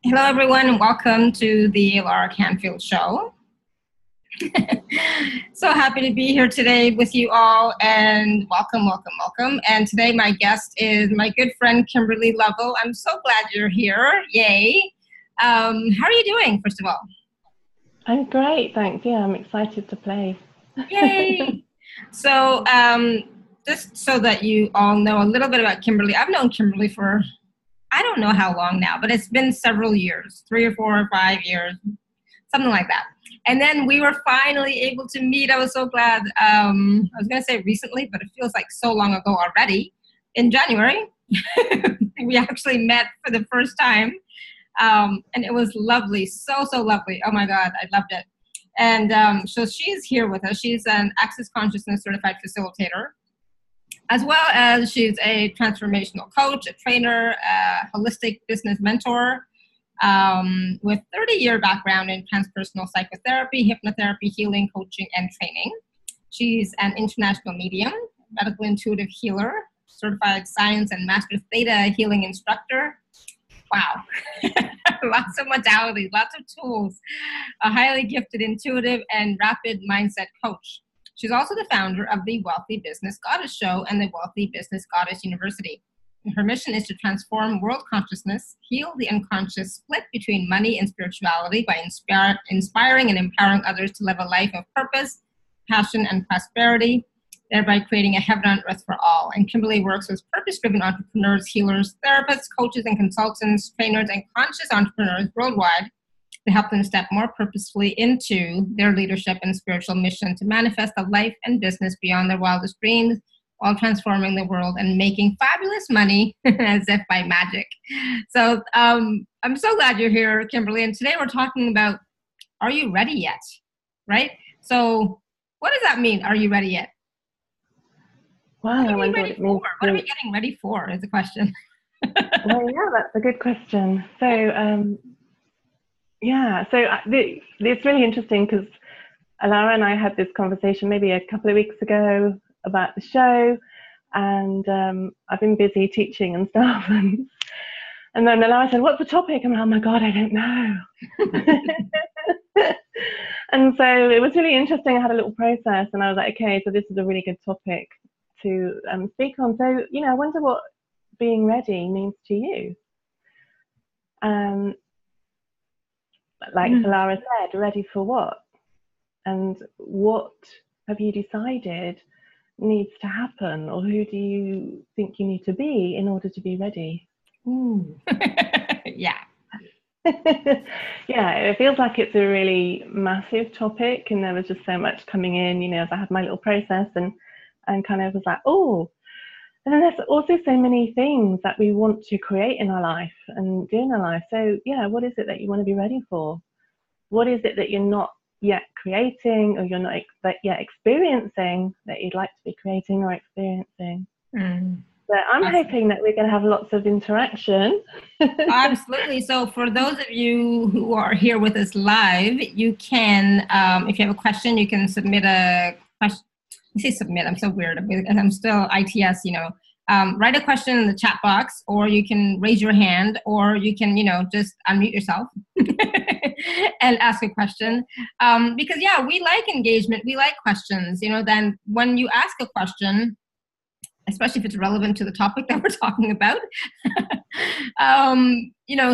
Hello, everyone, and welcome to the Laura Canfield Show. So happy to be here today with you all, and welcome. And today my guest is my good friend, Kimberley Lovell. I'm so glad you're here. Yay. How are you doing, first of all? I'm great, thanks. Yeah, I'm excited to play. Yay. So just so that you all know a little bit about Kimberley, I've known Kimberley for I don't know how long now, but it's been several years, 3 or 4 or 5 years, something like that. And then we were finally able to meet. I was so glad. I was going to say recently, but it feels like so long ago already. In January, we actually met for the first time. And it was lovely, so lovely. Oh my God, I loved it. And so she's here with us. She's an Access Consciousness certified facilitator, as well as she's a transformational coach, a trainer, a holistic business mentor, with 30-year background in transpersonal psychotherapy, hypnotherapy, healing, coaching, and training. She's an international medium, medical intuitive healer, certified science and master theta healing instructor. Wow. Lots of modalities, lots of tools, a highly gifted intuitive and rapid mindset coach. She's also the founder of the Wealthy Business Goddess Show and the Wealthy Business Goddess University. Her mission is to transform world consciousness, heal the unconscious split between money and spirituality by inspiring and empowering others to live a life of purpose, passion, and prosperity, thereby creating a heaven on earth for all. And Kimberley works with purpose-driven entrepreneurs, healers, therapists, coaches, and consultants, trainers, and conscious entrepreneurs worldwide to help them step more purposefully into their leadership and spiritual mission to manifest a life and business beyond their wildest dreams while transforming the world and making fabulous money as if by magic. So I'm so glad you're here, Kimberley. And today we're talking about, are you ready yet? Right? So what does that mean? Are you ready yet? Wow, I wonder what it means. What are we getting ready for is the question. Well, yeah, that's a good question. So, it's really interesting because Laura and I had this conversation maybe a couple of weeks ago about the show, and I've been busy teaching and stuff, and then Laura said, "What's the topic?" I'm like, "Oh my God, I don't know." And so it was really interesting. I had a little process, and I was like, "Okay, so this is a really good topic to speak on." So, I wonder what being ready means to you. Like Lara said, ready for what? And what have you decided needs to happen, or who do you think you need to be in order to be ready? Ooh. Yeah. Yeah, it feels like it's a really massive topic, and there was just so much coming in, as I had my little process and kind of was like, oh, and then there's also so many things that we want to create in our life and do in our life. So yeah, what is it that you want to be ready for? What is it that you're not yet creating, or you're not yet experiencing, that you'd like to be creating or experiencing? But I'm hoping that we're going to have lots of interaction. Absolutely. So for those of you who are here with us live, you can, if you have a question, you can submit a question. I say submit, I'm so weird, and I'm still ITS, write a question in the chat box, or you can raise your hand, or you can, just unmute yourself and ask a question. Because yeah, we like engagement, we like questions, then when you ask a question, especially if it's relevant to the topic that we're talking about,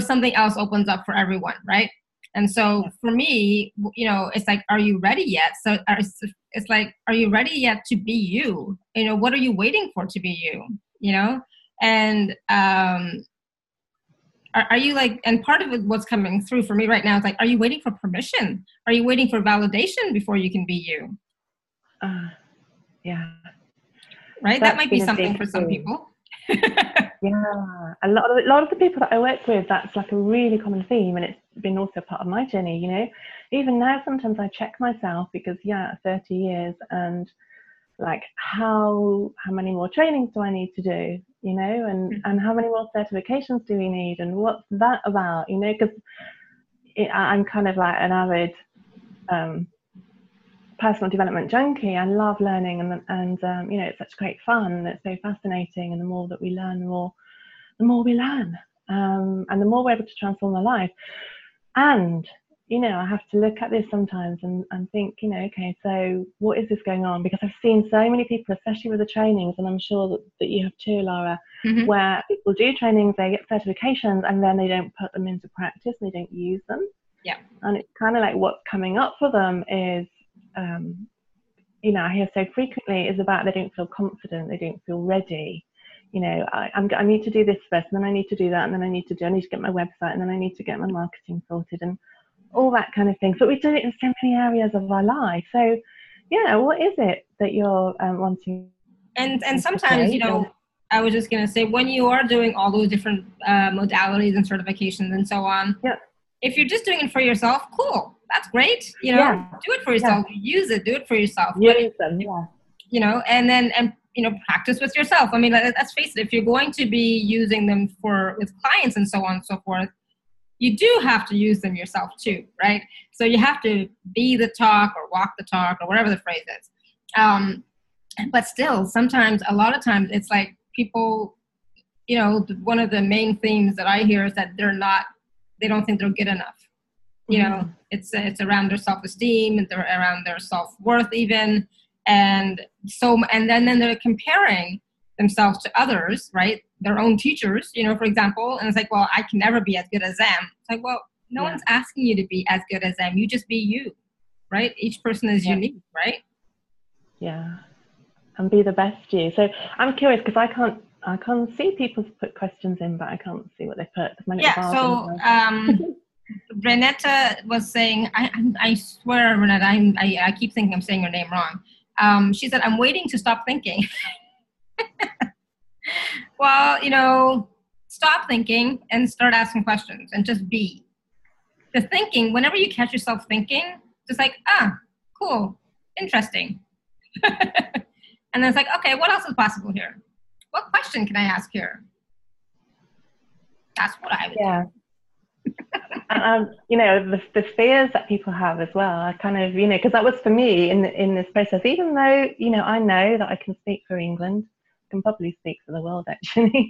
something else opens up for everyone, right? And so for me, it's like, are you ready yet? So it's like, are you ready yet to be you? What are you waiting for to be you? And are you like, and part of it, what's coming through for me right now is like, are you waiting for permission? Are you waiting for validation before you can be you? Yeah. Right? That might be something for some people. Yeah, a lot of the people that I work with, that's like a really common theme, and it's been also part of my journey. Even now sometimes I check myself, because 30 years, and like how many more trainings do I need to do, and how many more certifications do we need, and what's that about, because I'm kind of like an avid personal development junkie. I love learning, and it's such great fun, and it's so fascinating, and the more that we learn, the more we learn. And the more we're able to transform our life. And, I have to look at this sometimes and think, okay, so what is this going on? Because I've seen so many people, especially with the trainings, and I'm sure that you have too, Laura, where people do trainings, they get certifications, and then they don't put them into practice, and they don't use them. Yeah. And it's kind of like what's coming up for them is, I hear so frequently is about they don't feel confident, they don't feel ready. I need to do this first, and then I need to do that, and then I need to get my website, and then I need to get my marketing sorted, and all that kind of thing. So we do it in so many areas of our life. So, what is it that you're wanting? And sometimes, I was just going to say, when you are doing all those different modalities and certifications and so on, if you're just doing it for yourself, cool, that's great. Do it for yourself, use it, do it for yourself. Use them, and practice with yourself. I mean, let's face it, if you're going to be using them with clients and so on and so forth, you do have to use them yourself too, right? So you have to be the talk or walk the talk or whatever the phrase is. But still, a lot of times it's like people, one of the main themes that I hear is that they don't think they're good enough. It's around their self-esteem, and they're around their self-worth even. And then they're comparing themselves to others, right? Their own teachers, for example. And it's like, well, I can never be as good as them. It's like, well, no one's asking you to be as good as them. You just be you, right? Each person is unique, right? Yeah. And be the best you. So I'm curious, because I can't see people put questions in, but I can't see what they put. So Renetta was saying, I swear, Renetta, I keep thinking I'm saying your name wrong. She said, I'm waiting to stop thinking. Well, stop thinking and start asking questions and just be. The thinking, whenever you catch yourself thinking, just like, cool, interesting. And then it's like, okay, what else is possible here? What question can I ask here? That's what I would do. And the fears that people have as well are kind of, because that was for me in this process, even though, I know that I can speak for England, I can probably speak for the world actually,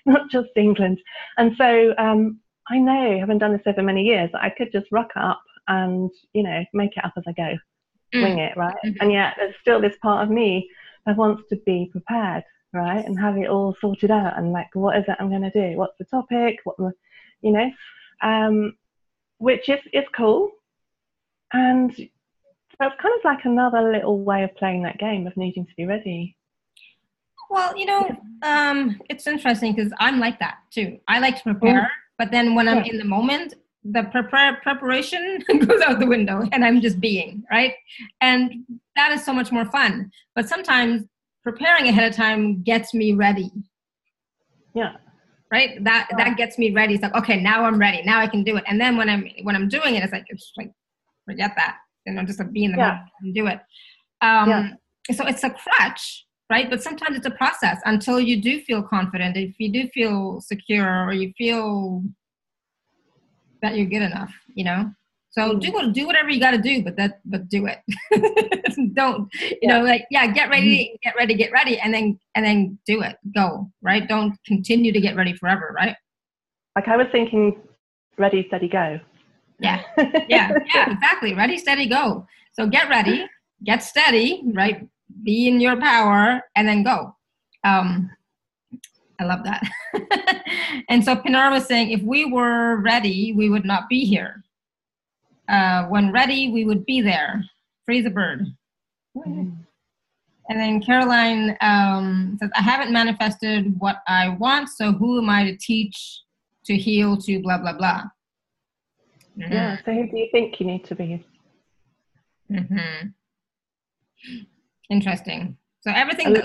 not just England. And so I know, having done this over many years, that I could just rock up and, make it up as I go, wing it, right? And yet there's still this part of me that wants to be prepared, right? And have it all sorted out, and like, what is it I'm going to do? What's the topic? Which is cool. And that's kind of like another little way of playing that game of needing to be ready. Well, it's interesting because I'm like that too. I like to prepare, but then when I'm in the moment, the preparation goes out the window and I'm just being, right? And that is so much more fun. But sometimes preparing ahead of time gets me ready. Yeah. Right? That gets me ready. It's like, okay, now I'm ready. Now I can do it. And then when I'm doing it, it's like forget that. Just be in the moment and do it. So it's a crutch, right? But sometimes it's a process until you do feel confident. If you do feel secure, or you feel that you're good enough, So do whatever you got to do, but do it. Don't, get ready, and then do it. Go, right? Don't continue to get ready forever, right? Like I was thinking, ready, steady, go. Yeah, exactly. Ready, steady, go. So get ready, get steady, right? Be in your power, and then go. I love that. And so Pinar was saying, if we were ready, we would not be here. When ready, we would be there. Freeze a bird. And then Caroline says, I haven't manifested what I want, so who am I to teach, to heal, to blah, blah, blah. Yeah, so who do you think you need to be? Interesting. So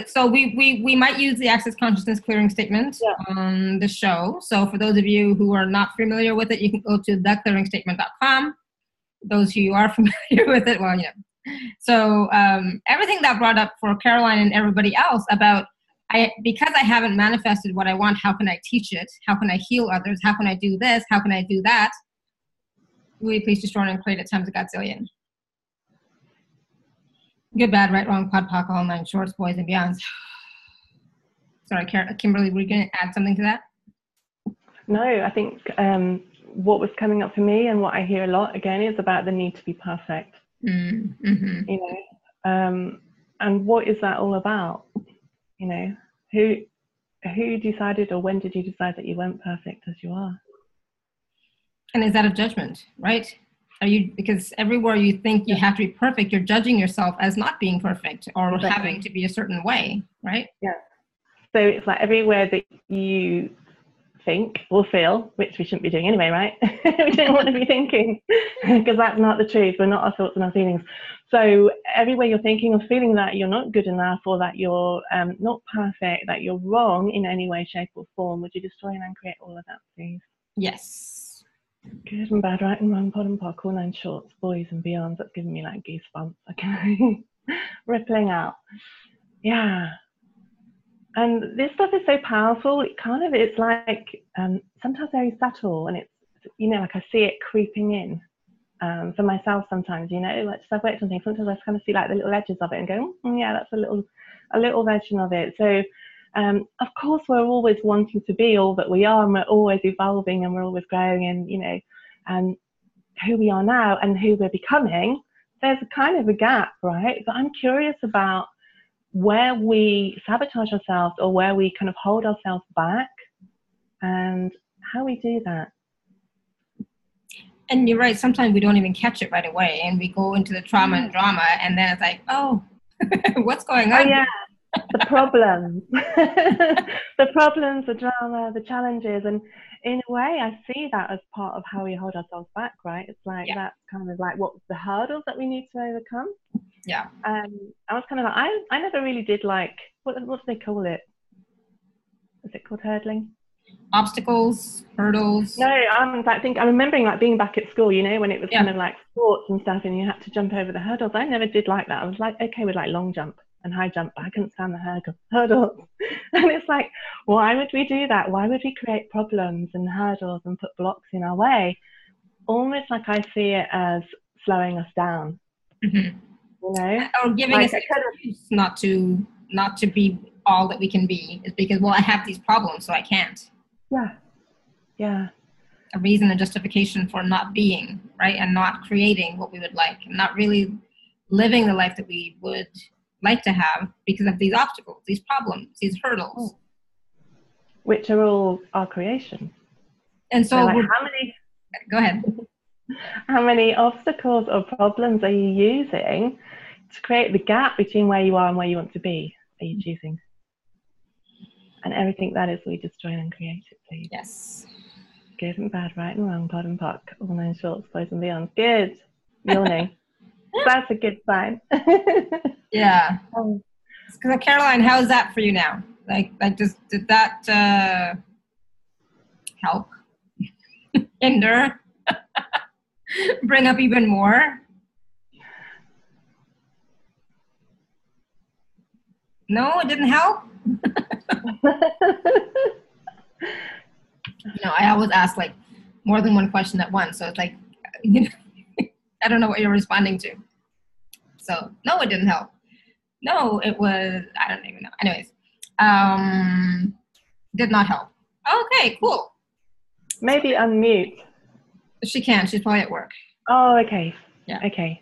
so we might use the Access Consciousness Clearing Statement on the show. So for those of you who are not familiar with it, you can go to theclearingstatement.com. Those of you who are familiar with it, well, So everything that brought up for Caroline and everybody else about, because I haven't manifested what I want, how can I teach it? How can I heal others? How can I do this? How can I do that? Will you please destroy and create it times a godzillion? Good, bad, right, wrong, pod, poc, all nine shorts, boys and beyonds. Sorry, Kimberly, were you going to add something to that? No, I think what was coming up for me and what I hear a lot again is about the need to be perfect. Mm-hmm. You know, and what is that all about? You know, who decided, or when did you decide that you weren't perfect as you are? And is that a judgment, right? Are you, because everywhere you think you have to be perfect, you're judging yourself as not being perfect or having to be a certain way, right? Yeah. So it's like everywhere that you think or feel, which we shouldn't be doing anyway, right? We don't want to be thinking, because that's not the truth. We're not our thoughts and our feelings. So everywhere you're thinking or feeling that you're not good enough, or that you're not perfect, that you're wrong in any way, shape or form, would you destroy and uncreate all of that, please? Yes. Good and bad, right and wrong, pod and poc, all nine shorts, boys and beyonds. That's giving me like goosebumps. Okay. Rippling out. Yeah. And this stuff is so powerful. It kind of, it's like sometimes very subtle, and it's, you know, like I see it creeping in for myself sometimes, you know, like just I've worked on things, sometimes I kind of see like the little edges of it and go, yeah, that's a little version of it. So of course we're always wanting to be all that we are, and we're always evolving, and we're always growing, and, you know, who we are now and who we're becoming, there's a kind of a gap, right? But I'm curious about where we sabotage ourselves, or where we kind of hold ourselves back, and how we do that. And you're right, sometimes we don't even catch it right away, and we go into the trauma and drama, and then it's like, oh, what's going on? Oh yeah, the problems. The problems, the drama, the challenges. And in a way I see that as part of how we hold ourselves back, right? It's like that's kind of like what the hurdles that we need to overcome. Yeah. I was kind of like, I never really did like, what do they call it? Is it called hurdling? Obstacles, hurdles. No, I think I'm remembering like being back at school, you know, when it was kind of like sports and stuff, and you had to jump over the hurdles. I never did like that. I was like, okay with like long jump and high jump, but I couldn't stand the hurdles. And it's like, why would we do that? Why would we create problems and hurdles and put blocks in our way? Almost like I see it as slowing us down. Mm-hmm. You know, or giving like us an excuse not to be all that we can be, is because, well, I have these problems, so I can't. Yeah. A reason and justification for not being, right, and not creating what we would like, and not really living the life that we would like to have because of these obstacles, these problems, these hurdles, which are all our creation. And so, like, how many? Go ahead. How many obstacles or problems are you using to create the gap between where you are and where you want to be? Are you choosing? And everything that is, we destroy and create it, please. Yes. Good and bad, right and wrong, pod and poc, all nine shorts, boys and beyond. Good. Yawning. That's a good sign. Yeah. So, Caroline, how is that for you now? Like, did that help? Hinder? Bring up even more? No, it didn't help? I always ask like more than one question at once. So it's like, I don't know what you're responding to. So no, it didn't help. No, it was, I don't even know. Anyways, did not help. Okay, cool. Maybe unmute. She can. She's probably at work. Oh, okay. Yeah. Okay.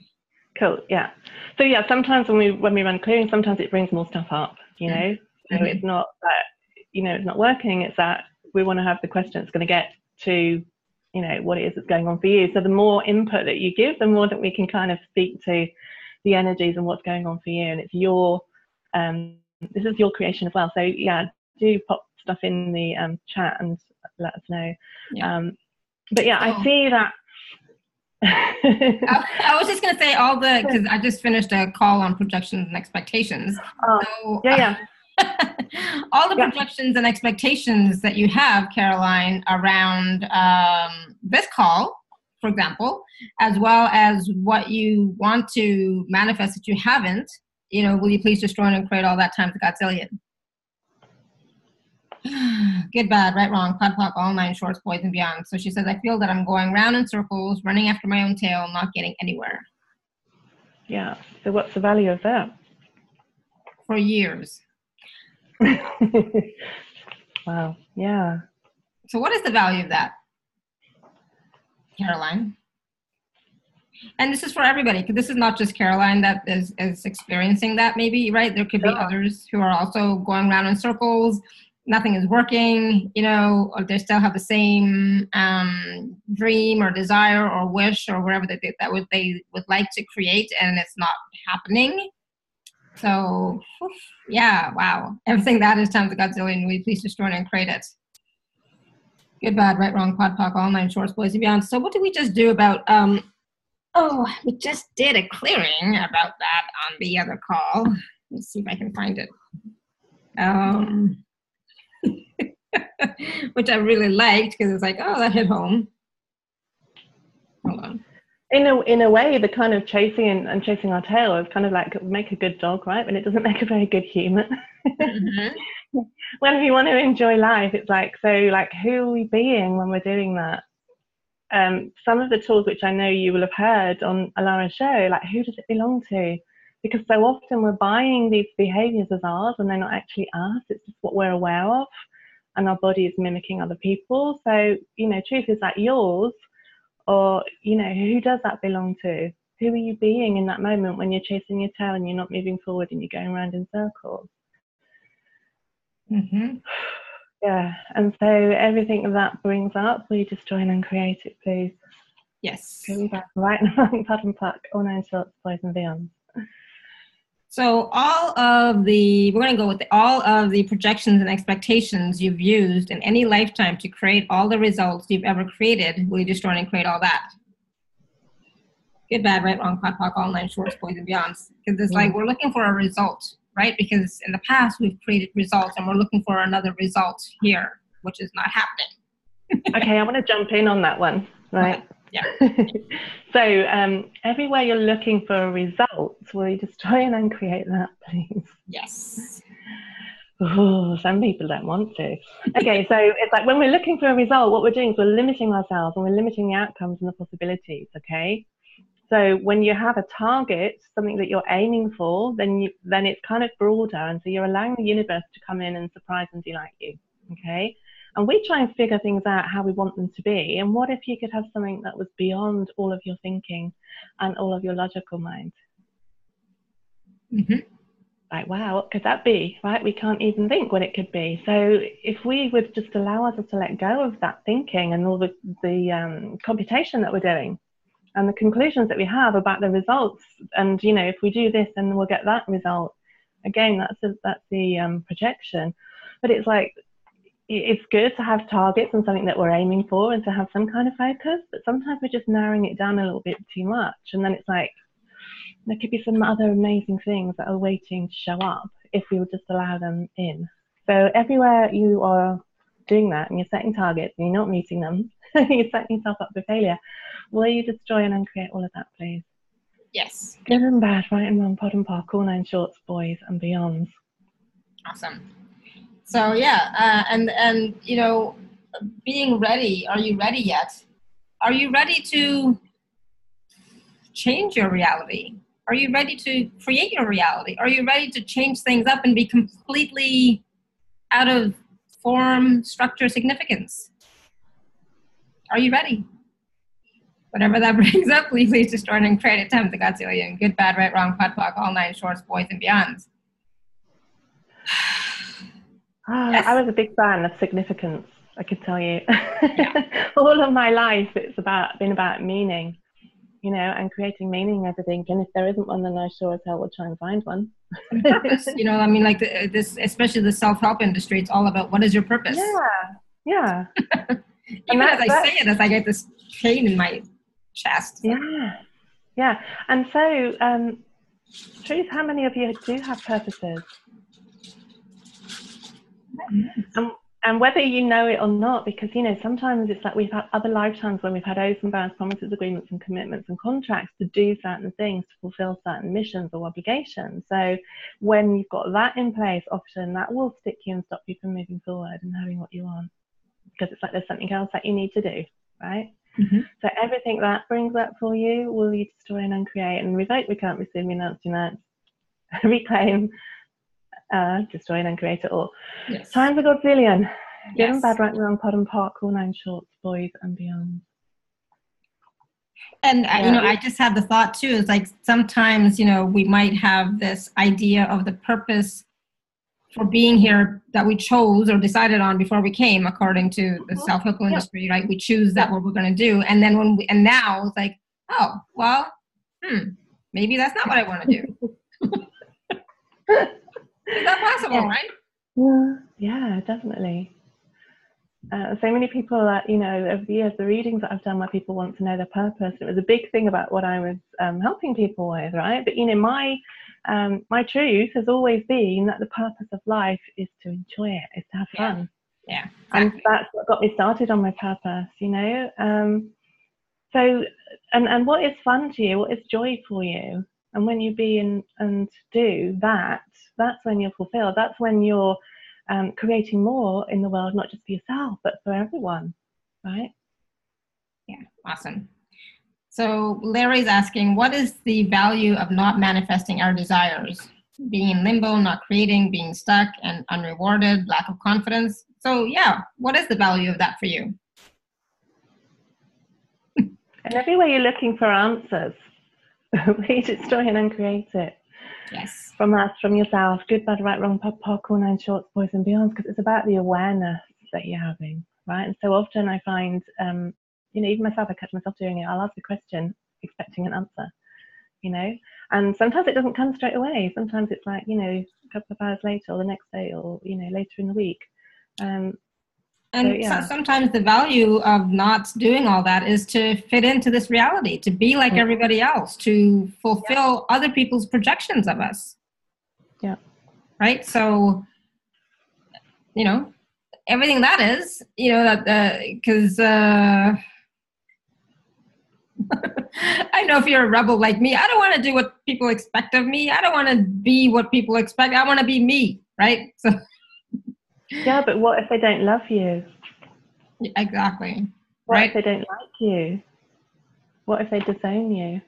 Cool. Yeah. So yeah, sometimes when we run clearing, sometimes it brings more stuff up. You know, so it's not that it's not working. It's that we want to have the question that's going to get to what it is that's going on for you. So the more input that you give, the more that we can kind of speak to the energies and what's going on for you. And it's your this is your creation as well. So yeah, do pop stuff in the chat and let us know. Yeah. But yeah, I see that. I was just going to say because I just finished a call on projections and expectations. So, yeah. All the projections and expectations that you have, Caroline, around this call, for example, as well as what you want to manifest that you haven't, will you please destroy and create all that times a godzillion? Good, bad, right, wrong, pod, pop, all nine shorts, boys and beyond. So she says, I feel that I'm going round in circles, running after my own tail, not getting anywhere. Yeah. So what's the value of that? For years. Wow. Yeah. So what is the value of that, Caroline? And this is for everybody, because this is not just Caroline that is experiencing that, maybe, right? There could be others who are also going around in circles. Nothing is working, you know, or they still have the same dream or desire or wish or whatever they would like to create, and it's not happening. So, yeah, wow. Everything that is times a godzillion. We please destroy and create it. Good, bad, right, wrong, pod, poc, all nine shorts, boys and beyond. So what did we just do about, we just did a clearing about that on the other call. Let's see if I can find it. Which I really liked, because it's like, oh, that hit home. Hold on. In a way, the kind of chasing and chasing our tail is kind of like make a good dog, right? But it doesn't make a very good human. Mm-hmm. When we want to enjoy life, it's like, so like, who are we being when we're doing that? Some of the tools which I know you will have heard on Alara's show, like, who does it belong to? Because so often we're buying these behaviors as ours and they're not actually us. It's just what we're aware of, and our body is mimicking other people. So, you know, truth, is that yours? Or, you know, who does that belong to? Who are you being in that moment when you're chasing your tail and you're not moving forward and you're going around in circles? Mm-hmm. Yeah, and so everything that brings up, will you just join and create it, please? Yes. Going back right and wrong, pad and puck, all nine shorts, boys and beyond. So all of the projections and expectations you've used in any lifetime to create all the results you've ever created, will you destroy and create all that? Good, bad, right, wrong, pod, poc, all nine shorts, boys and beyonds. Because it's like we're looking for a result, right? Because in the past we've created results and we're looking for another result here, which is not happening. Okay, I want to jump in on that one, right? Okay. Yeah. So everywhere you're looking for a result, will you just try and uncreate that, please? Yes. Oh, some people don't want to. Okay, so it's like when we're looking for a result, what we're doing is we're limiting ourselves and we're limiting the outcomes and the possibilities, okay? So when you have a target, something that you're aiming for, then it's kind of broader, and so you're allowing the universe to come in and surprise and delight you, okay? And we try and figure things out how we want them to be. And what if you could have something that was beyond all of your thinking and all of your logical mind? Mm-hmm. Like, wow, what could that be, right? We can't even think what it could be. So if we would just allow ourselves to let go of that thinking and all the computation that we're doing and the conclusions that we have about the results, and, you know, if we do this, then we'll get that result. Again, that's the projection. But it's like, it's good to have targets and something that we're aiming for and to have some kind of focus, but sometimes we're just narrowing it down a little bit too much. And then it's like, there could be some other amazing things that are waiting to show up if we would just allow them in. So everywhere you are doing that and you're setting targets and you're not meeting them, you're setting yourself up for failure, will you destroy and uncreate all of that, please? Yes. Good and bad, right and wrong, pod and poc, all nine shorts, boys and beyonds. Awesome. So yeah, and you know, being ready. Are you ready yet? Are you ready to change your reality? Are you ready to create your reality? Are you ready to change things up and be completely out of form, structure, significance? Are you ready? Whatever that brings up, please destroy and create it times the godzillion. Good, bad, right, wrong, pod, poc, all nine shorts, boys and beyonds. Yes. I was a big fan of significance, I could tell you. Yeah. All of my life, it's been about meaning, you know, and creating meaning in everything. And if there isn't one, then I sure as hell will try and find one. And purpose, you know, I mean, like this, especially the self-help industry, it's all about what is your purpose? Yeah. Even as I say it, as I get this pain in my chest. Yeah. And so, Truth, how many of you do have purposes? And whether you know it or not, because, you know, sometimes it's like we've had other lifetimes when we've had oaths and vows, promises, agreements and commitments and contracts to do certain things, to fulfill certain missions or obligations. So when you've got that in place, often that will stick you and stop you from moving forward and having what you want, because it's like there's something else that you need to do, right? Mm-hmm. So everything that brings up for you, will you destroy and uncreate and revoke, recant, rescind, renounce, denounce, reclaim, destroy and uncreate it all. Yes. Times a godzillion. Good and Yes. bad, right and wrong, pod and park, all nine shorts, boys and beyond. And, Yeah. I just had the thought too, is like sometimes, we might have this idea of the purpose for being here that we chose or decided on before we came, according to the self-help industry, right? We choose that what we're going to do. And then and now it's like, oh, well, maybe that's not what I want to do. Is that possible, right? Yeah, definitely. So many people that, over the years, the readings that I've done where people want to know their purpose, it was a big thing about what I was helping people with, right? But, my truth has always been that the purpose of life is to enjoy it, is to have fun. Yeah, exactly. And that's what got me started on my purpose, So, and what is fun to you? What is joy for you? And when you be and do that, that's when you're fulfilled. That's when you're creating more in the world, not just for yourself, but for everyone, right? Yeah, awesome. So Larry's asking, what is the value of not manifesting our desires? Being in limbo, not creating, being stuck and unrewarded, lack of confidence. So yeah, what is the value of that for you? And everywhere you're looking for answers, we destroy and uncreate it. Yes. From us, from yourself, good, bad, right, wrong, parkour, nine shorts, boys and beyond, because it's about the awareness that you're having, right? And so often I find, even myself, I catch myself doing it. I'll ask a question expecting an answer, and sometimes it doesn't come straight away. Sometimes it's like, a couple of hours later or the next day or, later in the week. Sometimes the value of not doing all that is to fit into this reality, to be like everybody else, to fulfill other people's projections of us. Yeah. Right? So, everything that is, because I know if you're a rebel like me, I don't want to do what people expect of me. I don't want to be what people expect. I want to be me, right? So. Yeah, but what if they don't love you? Exactly. What if they don't like you? What if they disown you?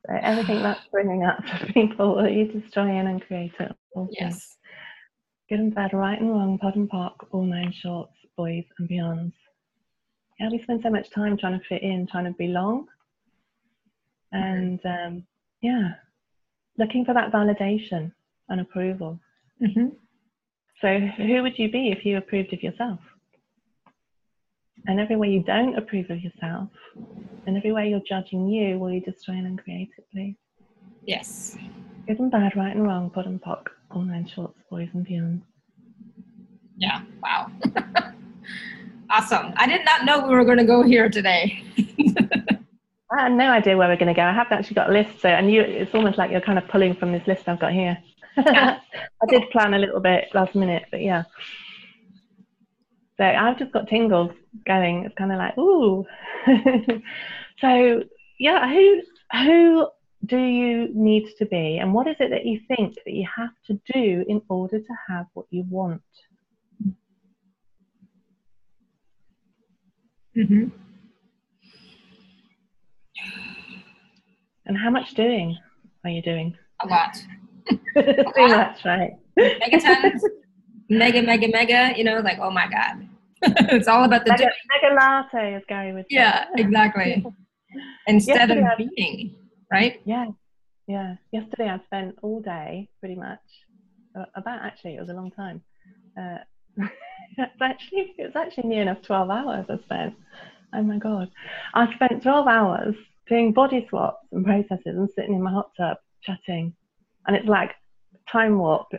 So everything that's bringing up for people, you destroy and uncreate it. Yes. Good and bad, right and wrong, pod and park, all nine shorts, boys and beyonds. Yeah, we spend so much time trying to fit in, trying to belong. And looking for that validation and approval. Mm-hmm. So who would you be if you approved of yourself? And everywhere you don't approve of yourself, and everywhere you're judging you, will you destroy and uncreate it, please? Yes. Good and bad, right and wrong, pod and pock, all nine shorts, boys and beyond. Yeah, wow. Awesome. I did not know we were going to go here today. I had no idea where we're going to go. I haven't actually got a list, so it's almost like you're kind of pulling from this list I've got here. Yeah. I did plan a little bit last minute, but yeah. So I've just got tingles going. It's kind of like, ooh. So yeah, who do you need to be, and what is it that you think that you have to do in order to have what you want? Mm-hmm. And how much doing are you doing? A lot. Too much, right? Megatons, mega, like, oh my God. It's all about the doing. Mega latte, as Gary would say. Yeah, exactly. Instead of being, right? Yeah. Yesterday I spent all day, pretty much, it was a long time. It was actually near enough 12 hours I spent. Oh my God. I spent 12 hours doing body swaps and processes and sitting in my hot tub chatting. And it's like time warp.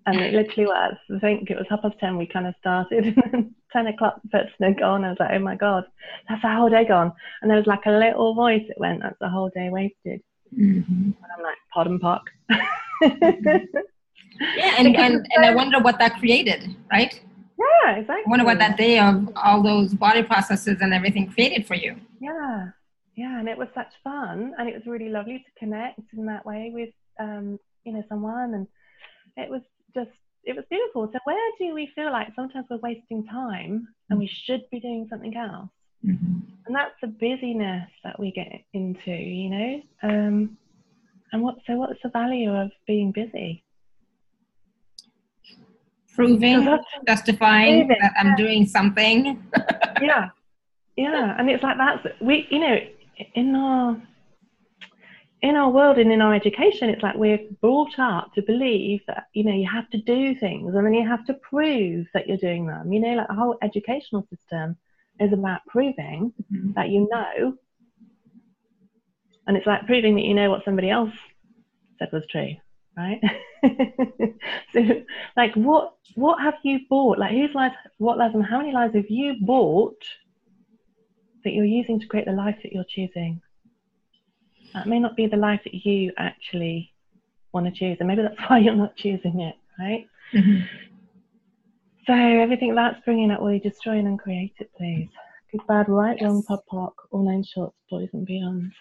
And it literally was. I think it was 10:30 we kind of started. And then 10 o'clock the person had gone. I was like, oh my God, that's the whole day gone. And there was like a little voice that went, that's the whole day wasted. Mm-hmm. And I'm like, pod and pock. Yeah, and I wonder what that created, right? Yeah, exactly. I wonder what that day of all those body processes and everything created for you. Yeah, and it was such fun, and it was really lovely to connect in that way with someone, and it was beautiful. So where do we feel like sometimes we're wasting time and we should be doing something else? Mm-hmm. And that's the busyness that we get into, and what's the value of being busy? Proving, that's justifying proving. that I'm doing something. Yeah, yeah, and it's like that's we, in our world and in our education, it's like we're brought up to believe that you have to do things and then you have to prove that you're doing them. Like the whole educational system is about proving that and it's like proving that you know what somebody else said was true, right? So like what have you bought? Like whose lives, what lives, and how many lives have you bought that you're using to create the life that you're choosing? That may not be the life that you actually want to choose, and maybe that's why you're not choosing it, right? Mm-hmm. So everything that's bringing up, will you destroy and uncreate it, please? Good, bad, right, wrong, pub, park, all 9 shorts, boys and beyond.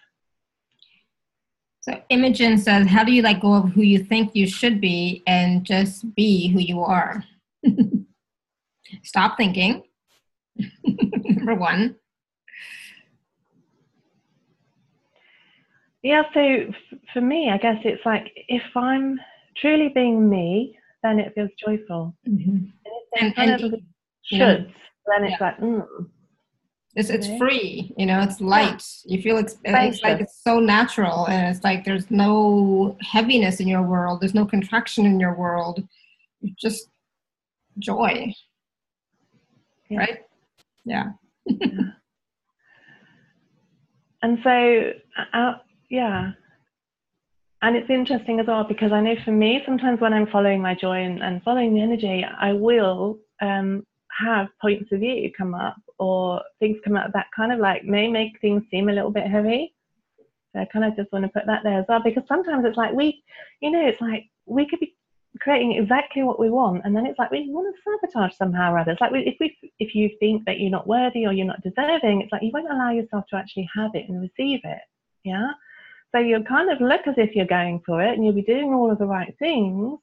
So Imogen says, how do you let go of who you think you should be and just be who you are? Stop thinking. Number one. Yeah, so for me, I guess it's like if I'm truly being me, then it feels joyful. Mm-hmm. And if kind of shoulds, then it's like, It's free, it's light. Yeah. You feel it's like it's so natural, and it's like there's no heaviness in your world. There's no contraction in your world. It's just joy. Yeah. Right? Yeah. Yeah. And so, yeah. And it's interesting as well, because I know for me, sometimes when I'm following my joy and following the energy, I will have points of view come up or things come up that kind of like may make things seem a little bit heavy. So I kind of just want to put that there as well, because sometimes it's like it's like we could be creating exactly what we want, and then it's like we want to sabotage somehow or other. It's like if you think that you're not worthy or you're not deserving, it's like you won't allow yourself to actually have it and receive it. Yeah. So you'll kind of look as if you're going for it and you'll be doing all of the right things,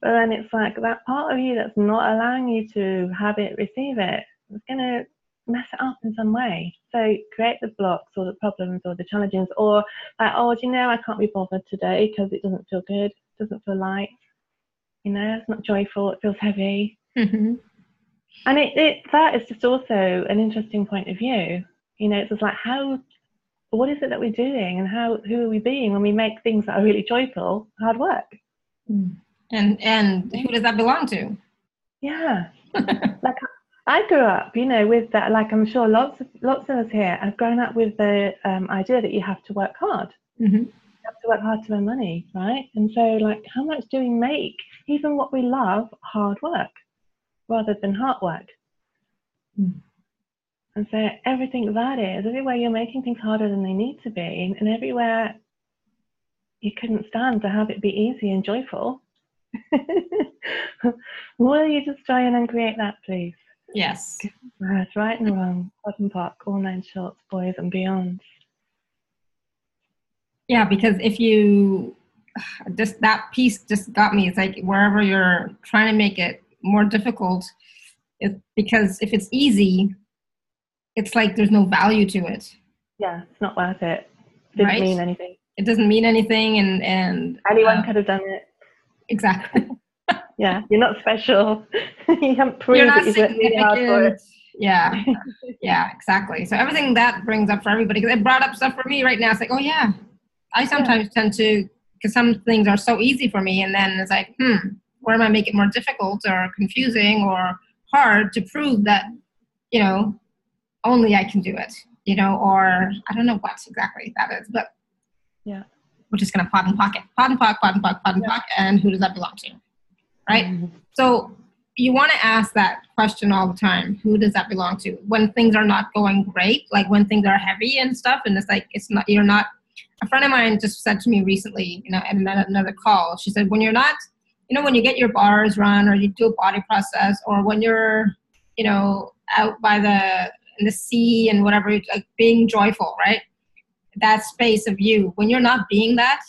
but then it's like that part of you that's not allowing you to have it, receive it, it's going to mess it up in some way. So create the blocks or the problems or the challenges, or like, I can't be bothered today because it doesn't feel good, it doesn't feel light, it's not joyful, it feels heavy. Mm-hmm. And that is just also an interesting point of view. It's just like what is it that we're doing, and who are we being when we make things that are really joyful hard work? And who does that belong to? Yeah. Like I grew up, with that. Like I'm sure lots of us here have grown up with the idea that you have to work hard. Mm-hmm. You have to work hard to earn money, right? And so, like, how much do we make, even what we love, hard work rather than hard work? Mm. And so everywhere you're making things harder than they need to be, and everywhere you couldn't stand to have it be easy and joyful, will you just try and uncreate that, please? Yes. That's right and wrong, bottom park, all 9 shorts, boys and beyond. Yeah, because if you that piece just got me. It's like wherever you're trying to make it more difficult, because if it's easy, it's like there's no value to it. Yeah, it's not worth it. Didn't mean anything. It doesn't mean anything, and anyone could have done it. Exactly. Yeah, you're not special. You haven't proved that you've worked really hard for it. Yeah, yeah, exactly. So everything that brings up for everybody, because it brought up stuff for me right now. It's like, oh yeah, I sometimes tend to, because some things are so easy for me, and then it's like, where am I making it more difficult or confusing or hard to prove that, only I can do it, or I don't know what exactly that is, but yeah, we're just going to pot and pock, and who does that belong to, right? Mm-hmm. So you want to ask that question all the time. Who does that belong to? When things are not going great, like when things are heavy and stuff, and it's like, you're not, a friend of mine just said to me recently, in another call, she said, when you're not, when you get your bars run or you do a body process, or when you're, out by in the sea and whatever, like being joyful, right? That space of you, when you're not being that,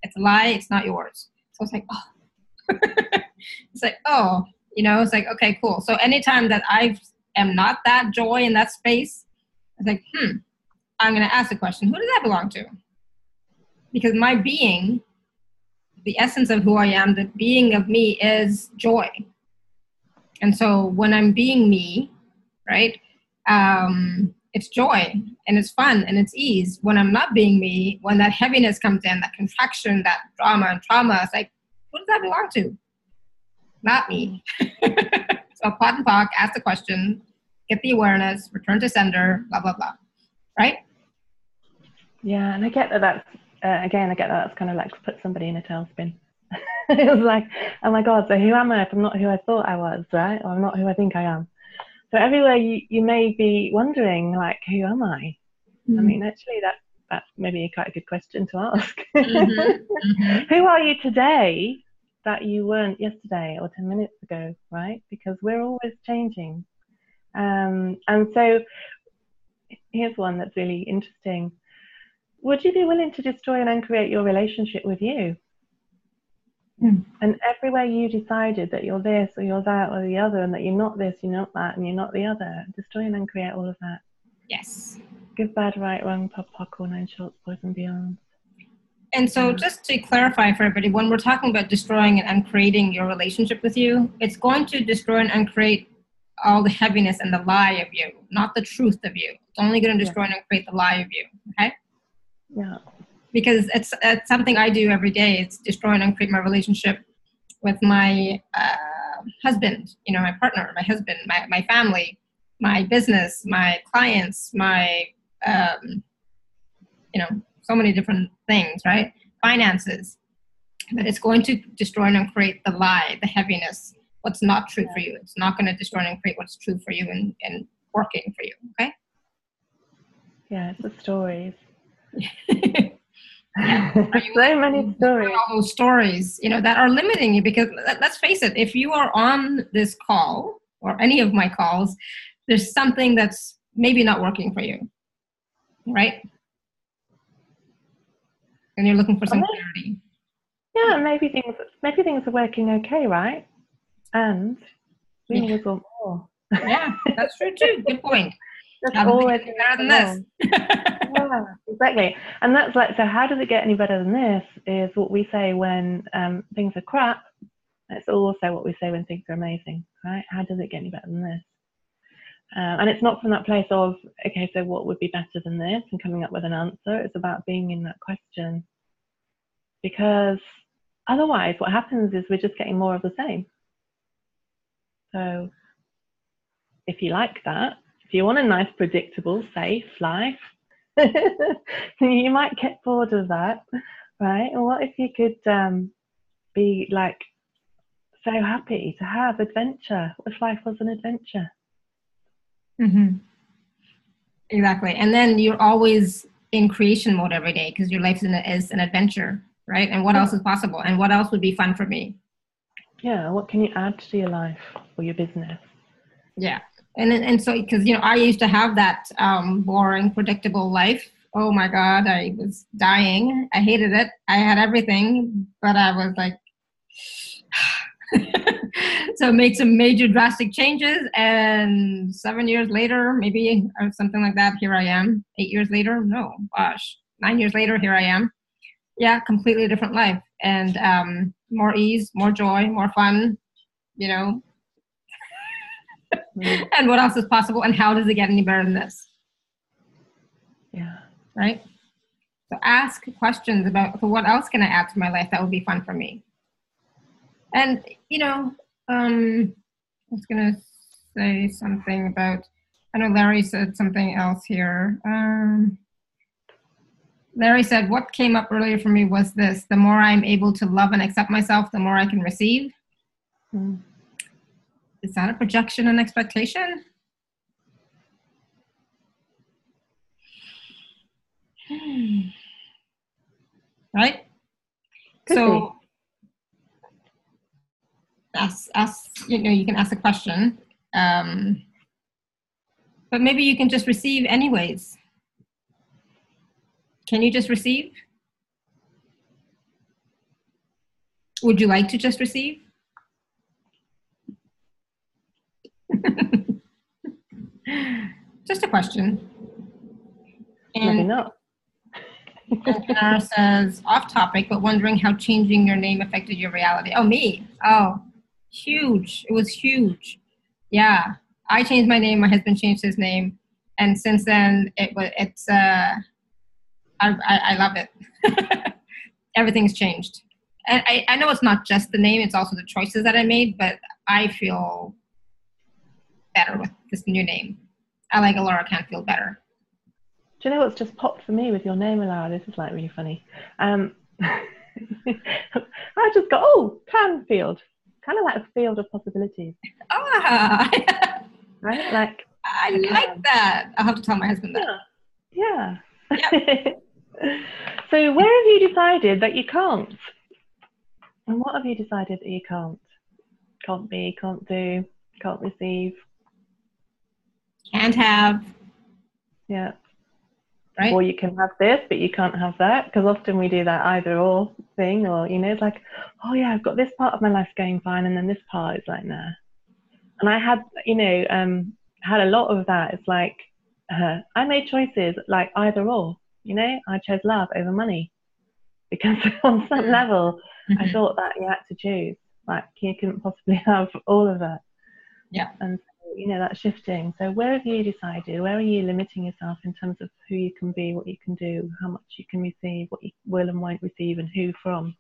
it's a lie, it's not yours. So it's like, oh, it's like, oh, it's like, okay, cool. So anytime that I am not that joy in that space, it's like, I'm going to ask the question, who does that belong to? Because my being, the essence of who I am, the being of me is joy. And so when I'm being me, right, it's joy and it's fun and it's ease. When I'm not being me, when that heaviness comes in, that contraction, that drama and trauma, it's like, who does that belong to? Not me. So pot and talk, ask the question, get the awareness, return to sender, blah, blah, blah. Right? Yeah, and I get that that's, again, I get that that's kind of like to put somebody in a tailspin. It was like, oh my God, so who am I if I'm not who I thought I was, right? Or I'm not who I think I am. So everywhere you may be wondering, like, who am I? Mm-hmm. I mean, actually, that's maybe quite a good question to ask. Who are you today that you weren't yesterday or 10 minutes ago, right? Because we're always changing. And so here's one that's really interesting. Would you be willing to destroy and uncreate your relationship with you? And everywhere you decided that you're this or you're that or the other, and that you're not this, you're not that, and you're not the other, destroy and uncreate all of that. Yes. Good, bad, right, wrong, pop, all nine shorts, boys and beyond. And so just to clarify for everybody, when we're talking about destroying and uncreating your relationship with you, it's going to destroy and uncreate all the heaviness and the lie of you, not the truth of you. It's only going to destroy and uncreate the lie of you, okay? Yeah. Because it's something I do every day. It's destroy and uncreate my relationship with my husband, you know, my partner, my husband, my family, my business, my clients, my, you know, so many different things, right? Finances. But it's going to destroy and uncreate the lie, the heaviness, what's not true for you. It's not going to destroy and uncreate what's true for you and working for you, okay? Yeah, it's the stories. Yeah. So many stories. All those stories, you know, that are limiting you, because let's face it, if you are on this call or any of my calls, there's something that's maybe not working for you, right? And you're looking for some clarity. Yeah, maybe things are working okay, right? And we always want more. Yeah, that's true too. Good point. That's always better than this. Yeah, exactly. And that's like, so how does it get any better than this is what we say when things are crap. It's also what we say when things are amazing, right? How does it get any better than this? And it's not from that place of, okay, so what would be better than this and coming up with an answer. It's about being in that question. Because otherwise what happens is we're just getting more of the same. So if you like that, if you want a nice, predictable, safe life, you might get bored of that, right? And what if you could be like so happy to have adventure? What if life was an adventure? Mm-hmm. Exactly. And then you're always in creation mode every day because your life is an adventure, right? And what else is possible? And what else would be fun for me? Yeah, what can you add to your life or your business? Yeah. And so, because, you know, I used to have that boring, predictable life. Oh my God, I was dying. I hated it. I had everything, but I was like, so made some major drastic changes. And 7 years later, maybe, or something like that, here I am. 8 years later, no, gosh, 9 years later, here I am. Yeah, completely different life. And more ease, more joy, more fun, you know. And what else is possible, and how does it get any better than this? Yeah. Right? So ask questions about, so what else can I add to my life that would be fun for me? And, you know, I was going to say something about, I know Larry said something else here. Larry said, what came up earlier for me was this: the more I'm able to love and accept myself, the more I can receive. Is that a projection and expectation? Right? Could so ask, you know, you can ask a question, but maybe you can just receive anyways. Can you just receive? Would you like to just receive? Just a question. And maybe not. And Kanara says, off topic, but wondering how changing your name affected your reality. Oh, me? Oh, huge. It was huge. Yeah, I changed my name. My husband changed his name, and since then it's I love it. Everything's changed, and I know it's not just the name; it's also the choices that I made. But I feel better with this new name. I like Alara Canfield better. Do you know what's just popped for me with your name, Alara? This is like really funny. I just got, oh, Canfield. Kind of like a field of possibilities. Ah, right? Like I like that. I'll have to tell my husband that. Yeah. Yep. So where have you decided that you can't? And what have you decided that you can't? Can't be, can't do, can't receive. Can't have. Yeah. Right? Or you can have this, but you can't have that. Because often we do that either or thing, or, you know, it's like, oh yeah, I've got this part of my life going fine, and then this part is like, nah. And I had, you know, had a lot of that. It's like, I made choices like either or, you know, I chose love over money because on some level, I thought that you had to choose, like you couldn't possibly have all of that. Yeah. And so, you know, that's shifting. So where have you decided? Where are you limiting yourself in terms of who you can be, what you can do, how much you can receive, what you will and won't receive, and who from?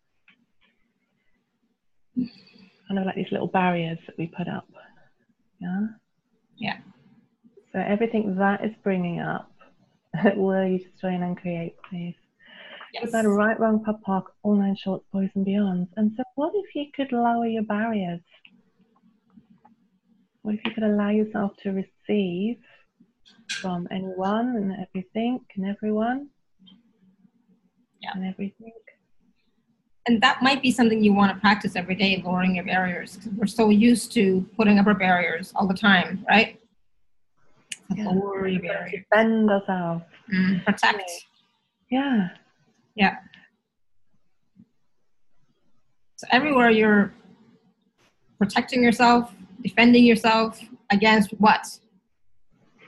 Kind of like these little barriers that we put up. Yeah. Yeah. So everything that is bringing up, will you destroy and uncreate, please? Yes. About right, wrong, pub, park, all nine shorts, boys and beyonds. And so what if you could lower your barriers? What if you could allow yourself to receive from anyone and everything and everyone? Yeah. And everything. And that might be something you want to practice every day, lowering your barriers, because we're so used to putting up our barriers all the time, right? Yeah. Lower your barriers. Defend ourselves. Protect. Yeah. Yeah. So everywhere you're protecting yourself, defending yourself against what?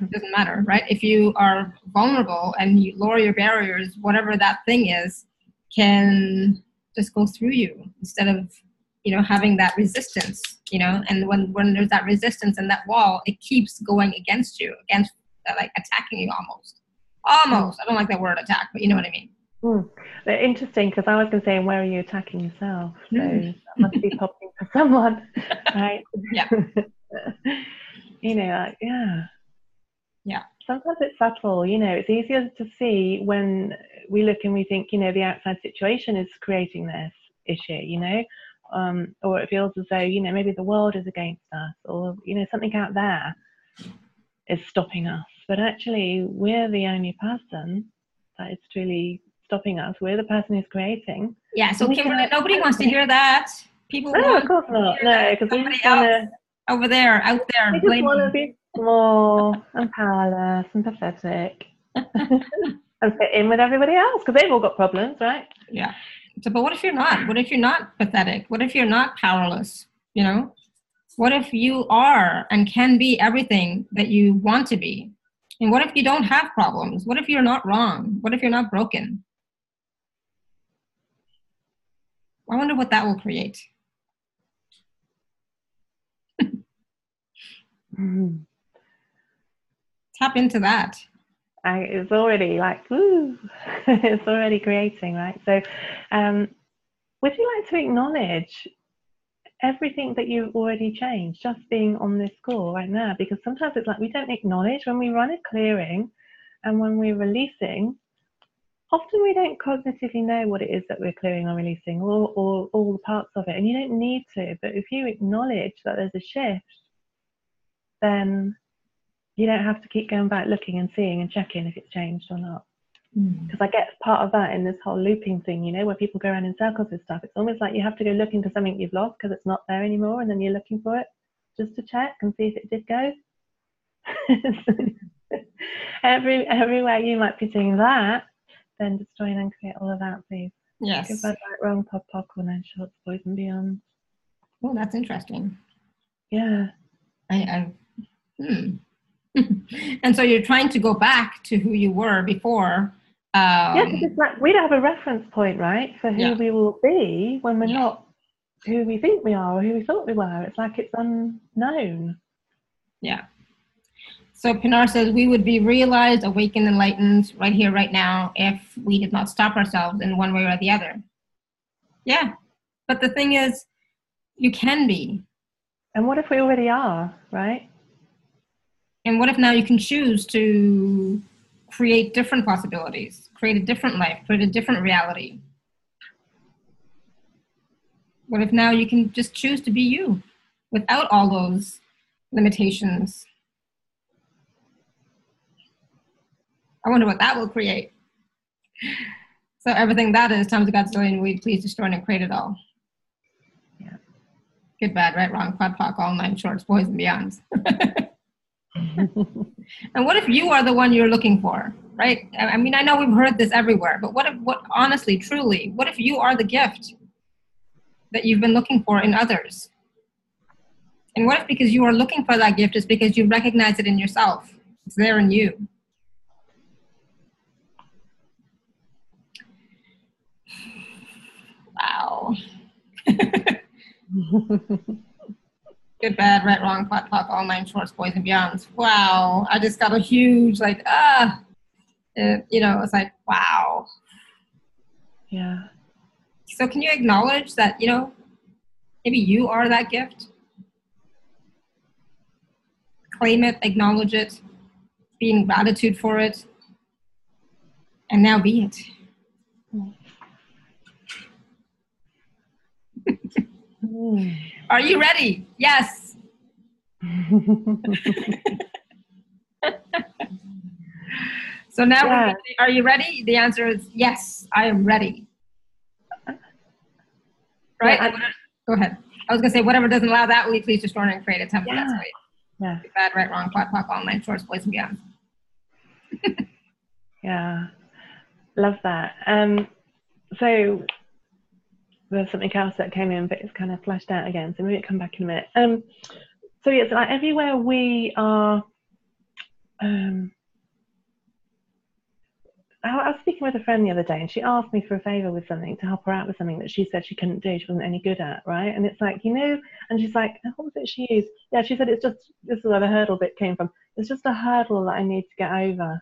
It doesn't matter, right? If you are vulnerable and you lower your barriers, whatever that thing is can just go through you instead of, you know, having that resistance, you know. And when there's that resistance and that wall, it keeps going against you, against like attacking you almost. I don't like that word attack, but you know what I mean. Interesting, because I was going to say, where are you attacking yourself? So that must be popping for someone, right? Yeah. You know, like, yeah. Yeah. Sometimes it's subtle, you know, it's easier to see when we look and we think, you know, the outside situation is creating this issue, you know, or it feels as though, you know, maybe the world is against us, or, you know, something out there is stopping us. But actually, we're the only person that is truly stopping us. We're the person who's creating. Yeah, so Kimberly, nobody wants to hear that. People no, want of course not. No, because we just want to over there, out there. We just want to be small and powerless and pathetic and fit in with everybody else because they've all got problems, right? Yeah. So, but what if you're not? What if you're not pathetic? What if you're not powerless? You know, what if you are and can be everything that you want to be? And what if you don't have problems? What if you're not wrong? What if you're not broken? I wonder what that will create. Tap into that. It's already like, ooh, it's already creating, right? So would you like to acknowledge everything that you've already changed just being on this call right now? Because sometimes it's like we don't acknowledge when we run a clearing and when we're releasing, often we don't cognitively know what it is that we're clearing or releasing, or all the parts of it. And you don't need to, but if you acknowledge that there's a shift, then you don't have to keep going back looking and seeing and checking if it's changed or not. Because I get part of that in this whole looping thing, you know, where people go around in circles with stuff. It's almost like you have to go looking for something you've lost because it's not there anymore, and then you're looking for it just to check and see if it did go. Everywhere you might be doing that, then destroy and uncreate all of that, please. Yes. Good, bad, right, wrong, pop, popcorn, and shorts, boys and beyond. Oh, that's interesting. Yeah. And so you're trying to go back to who you were before. Yeah, because it's like we don't have a reference point, right, for who we will be when we're not who we think we are or who we thought we were. It's like it's unknown. Yeah. So Pinar says we would be realized, awakened, enlightened right here, right now, if we did not stop ourselves in one way or the other. Yeah. But the thing is, you can be. And what if we already are, right? And what if now you can choose to create different possibilities, create a different life, create a different reality? What if now you can just choose to be you without all those limitations? I wonder what that will create. So everything that is times a godzillion, we please destroy and create it all. Yeah. Good, bad, right, wrong, pod, poc, all nine shorts, boys and beyonds. And what if you are the one you're looking for, right? I mean, I know we've heard this everywhere, but what honestly, truly, what if you are the gift that you've been looking for in others? And what if because you are looking for that gift is because you recognize it in yourself? It's there in you. Wow. Good, bad, right, wrong, pot, poc, all nine shorts, boys and beyonds. Wow. I just got a huge, like, it's like, wow. Yeah. So can you acknowledge that, maybe you are that gift? Claim it, acknowledge it, be in gratitude for it, and now be it. Are you ready? Yes. So now, Yeah. are you ready? The answer is yes, I am ready. Right? Yeah, Go ahead. I was going to say, whatever doesn't allow that, will you please destroy and create a temple? Yeah. That's right. Yeah. Bad, right, wrong, pot, poc, all nine shorts, boys and beyond. Yeah. Love that. So there's something else that came in, but it's kind of flashed out again. So maybe it'll come back in a minute. So it's like everywhere we are. I was speaking with a friend the other day, and she asked me for a favor with something, to help her out with something that she said she couldn't do, she wasn't any good at, right? And it's like, and she's like, what was it she used? Yeah, she said, this is where the hurdle bit came from. It's just a hurdle that I need to get over,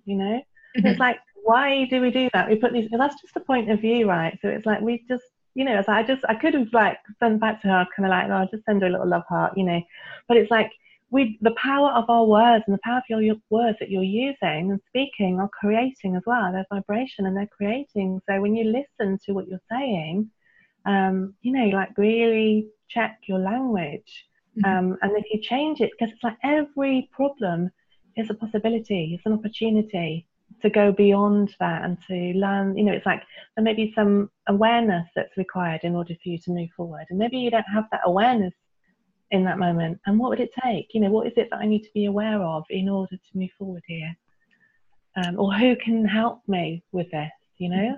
And it's like, why do we do that? We put these, that's just a point of view, right? So it's like, we just, it's like, I could have like sent back to her, kind of like, I'll just send her a little love heart, but it's like, the power of our words and the power of your words that you're using and speaking are creating as well. There's vibration and they're creating. So when you listen to what you're saying, like really check your language. And if you change it, because it's like every problem is a possibility, it's an opportunity to go beyond that and to learn. It's like there may be some awareness that's required in order for you to move forward. And maybe you don't have that awareness in that moment, and what would it take? What is it that I need to be aware of in order to move forward here? Or who can help me with this? And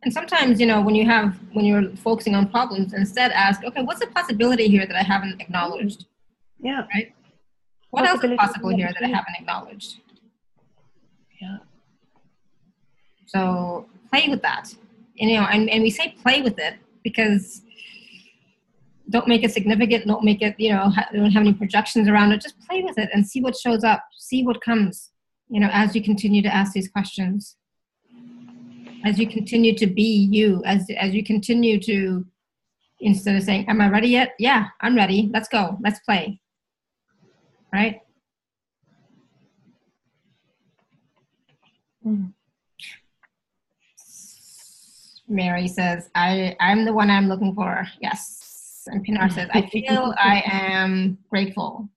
sometimes, when you're focusing on problems, instead ask, okay, what's a possibility here that I haven't acknowledged? Yeah. Right? What else is possible here that I haven't acknowledged? Yeah. So play with that. And we say play with it because don't make it significant, don't make it, don't have any projections around it. Just play with it and see what shows up, see what comes, as you continue to ask these questions. As you continue to be you, as you continue to, instead of saying, am I ready yet? Yeah, I'm ready. Let's go. Let's play. Right? Mary says, I'm the one I'm looking for. Yes. And Pinar says, I feel I am grateful.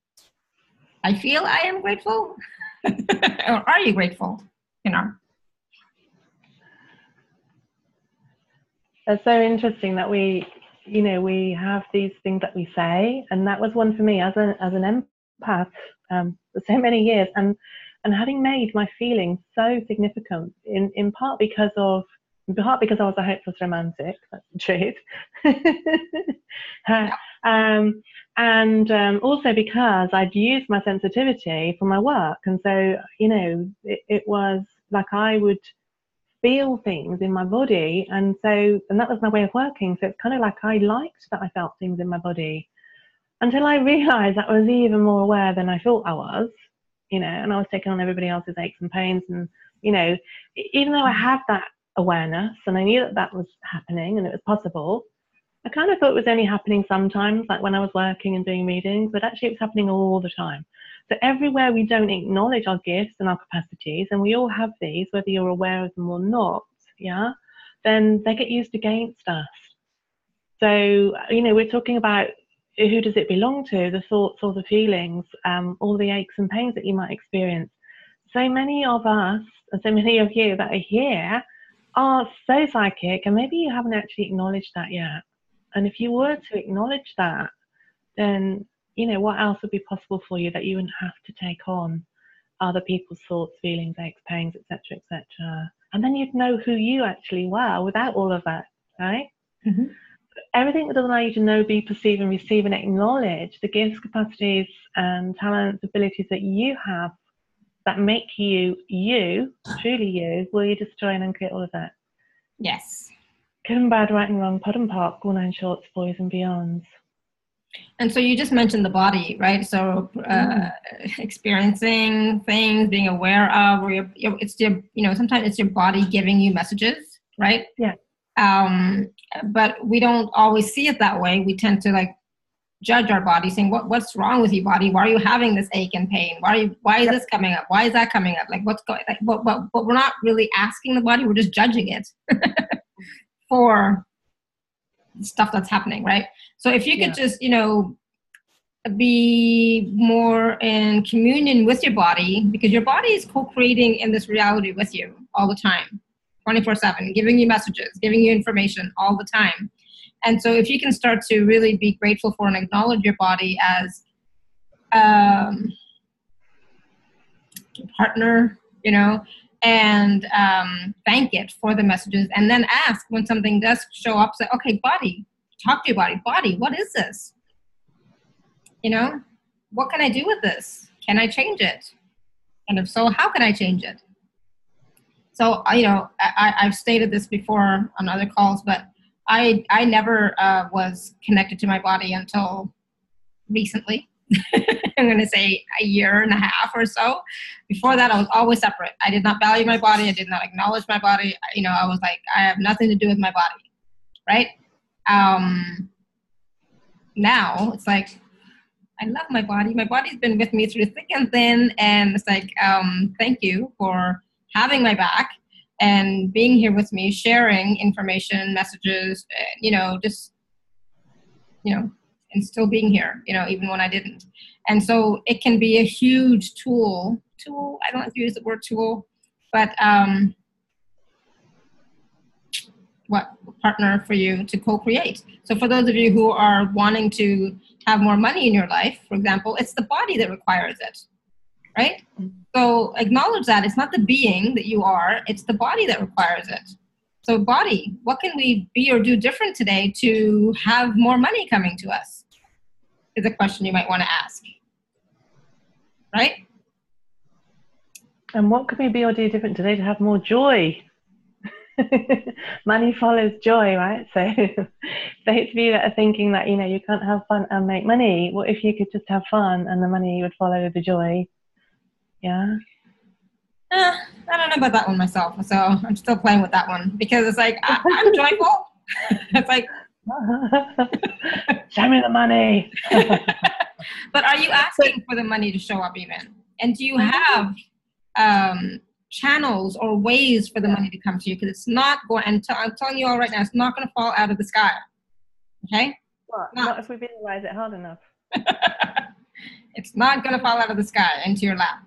I feel I am grateful? Or are you grateful, Pinar? It's so interesting that we have these things that we say, and that was one for me as an empath for so many years, and having made my feelings so significant in part because I was a hopeless romantic. That's the truth. And also because I'd used my sensitivity for my work, and so it was like I would feel things in my body, and that was my way of working. So it's kind of like I liked that I felt things in my body, until I realized that I was even more aware than I thought I was, and I was taking on everybody else's aches and pains. And, even though I had that awareness and I knew that that was happening and it was possible, I kind of thought it was only happening sometimes, like when I was working and doing readings, but actually it was happening all the time. So everywhere we don't acknowledge our gifts and our capacities, and we all have these, whether you're aware of them or not, then they get used against us. So, we're talking about who does it belong to, the thoughts or the feelings, all the aches and pains that you might experience. So many of us, and so many of you that are here, are so psychic, and maybe you haven't actually acknowledged that yet. And if you were to acknowledge that, then, what else would be possible for you that you wouldn't have to take on other people's thoughts, feelings, aches, pains, etc., etc. And then you'd know who you actually were without all of that, right? Mm-hmm. Everything that doesn't allow you to know, be, perceive, and receive and acknowledge the gifts, capacities, and talents, abilities that you have that make you, truly you, will you destroy and uncreate all of that? Yes. Good and bad, right and wrong, pod and pock, all nine shorts, boys and beyonds. And so you just mentioned the body, right? So experiencing things, being aware of, or it's your, sometimes it's your body giving you messages, right? Yeah. But we don't always see it that way. We tend to judge our body, saying, "What's wrong with you, body? Why are you having this ache and pain? Why is this coming up? Why is that coming up? What's going?" But we're not really asking the body. We're just judging it for stuff that's happening, right? So if you could just, be more in communion with your body, because your body is co-creating in this reality with you all the time, 24/7, giving you messages, giving you information all the time. And so if you can start to really be grateful for and acknowledge your body as a partner, and thank it for the messages, and then ask when something does show up, say, okay, body, talk to your body. Body, what is this? What can I do with this? Can I change it? And if so, how can I change it? So, I've stated this before on other calls, but I never was connected to my body until recently. I'm going to say a year and a half or so. Before that, I was always separate. I did not value my body. I did not acknowledge my body. I was like, I have nothing to do with my body, right? Now it's like, I love my body. My body's been with me through thick and thin, and it's like, thank you for having my back and being here with me, sharing information, messages, and still being here, even when I didn't. And so it can be a huge tool, I don't like to use the word tool, but partner for you to co-create. So for those of you who are wanting to have more money in your life, for example, it's the body that requires it, right? So acknowledge that it's not the being that you are, it's the body that requires it. So body, what can we be or do different today to have more money coming to us? Is a question you might want to ask, right? And what can we be or do different today to have more joy? Money follows joy, right? So those of you that are thinking that, you can't have fun and make money, what if you could just have fun and the money would follow the joy? Yeah. I don't know about that one myself, so I'm still playing with that one, because it's like, I'm joyful. It's like, show me the money. But are you asking for the money to show up even? And do you have channels or ways for the money to come to you? Because it's not going, and I'm telling you all right now, it's not going to fall out of the sky. Okay? Not if we visualize it hard enough. It's not going to fall out of the sky into your lap.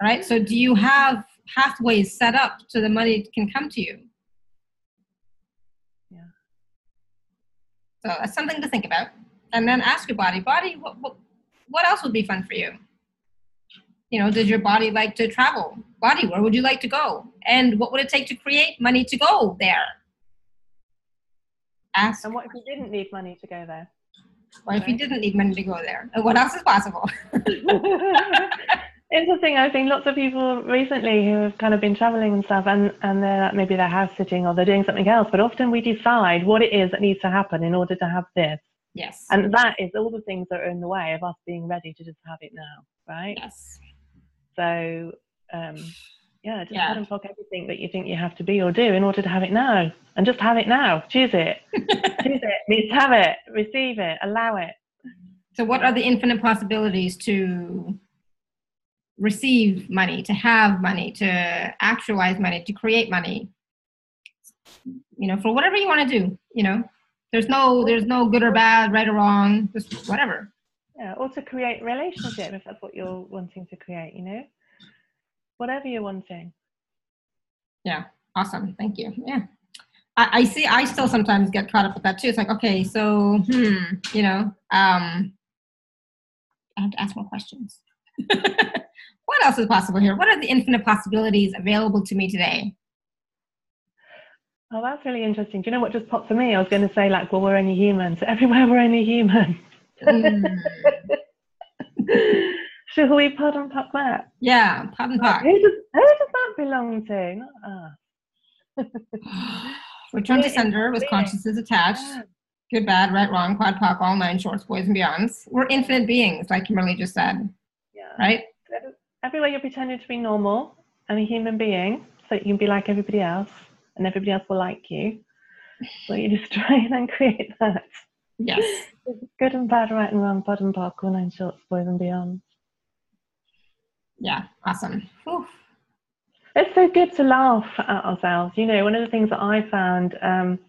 All right? So do you have pathways set up so the money can come to you? Yeah. So that's something to think about. And then ask your body, what else would be fun for you? Does your body like to travel? Body, where would you like to go? And what would it take to create money to go there? Ask. And what if you didn't need money to go there? What if you didn't need money to go there? And what else is possible? Interesting. I've seen lots of people recently who have kind of been traveling and stuff, and they're maybe they're house sitting or they're doing something else, but often we decide what it is that needs to happen in order to have this. Yes. And that is all the things that are in the way of us being ready to just have it now, right? Yes. So, just Yeah. cut and block everything that you think you have to be or do in order to have it now. And just have it now. Choose it. Choose it. Means have it. Receive it. Allow it. So what are the infinite possibilities to receive money, to have money, to actualize money, to create money? For whatever you want to do, there's no good or bad, right or wrong, just whatever. Yeah, or to create relationship if that's what you're wanting to create, whatever you're wanting. Yeah, awesome. Thank you. Yeah. I see, I still sometimes get caught up with that too. It's like, okay, so, I have to ask more questions. What else is possible here? What are the infinite possibilities available to me today? Oh, that's really interesting. Do you know what just popped for me? I was going to say, well, we're only human. So everywhere we're only human. Shall we pod and puck that? Yeah, pod and puck. Who does that belong to? Not us. Return to sender with consciousness attached. Yeah. Good, bad, right, wrong, quad, poc, all nine shorts, boys and beyonds. We're infinite beings, like Kimberley just said. Yeah. Right? Everywhere you're pretending to be normal and a human being, so you can be like everybody else, and everybody else will like you. So you just try and create that. Yes. Good and bad, right and wrong, pod and poc, all nine shorts, boys and beyonds. Yeah, awesome. Whew. It's so good to laugh at ourselves. One of the things that I found, and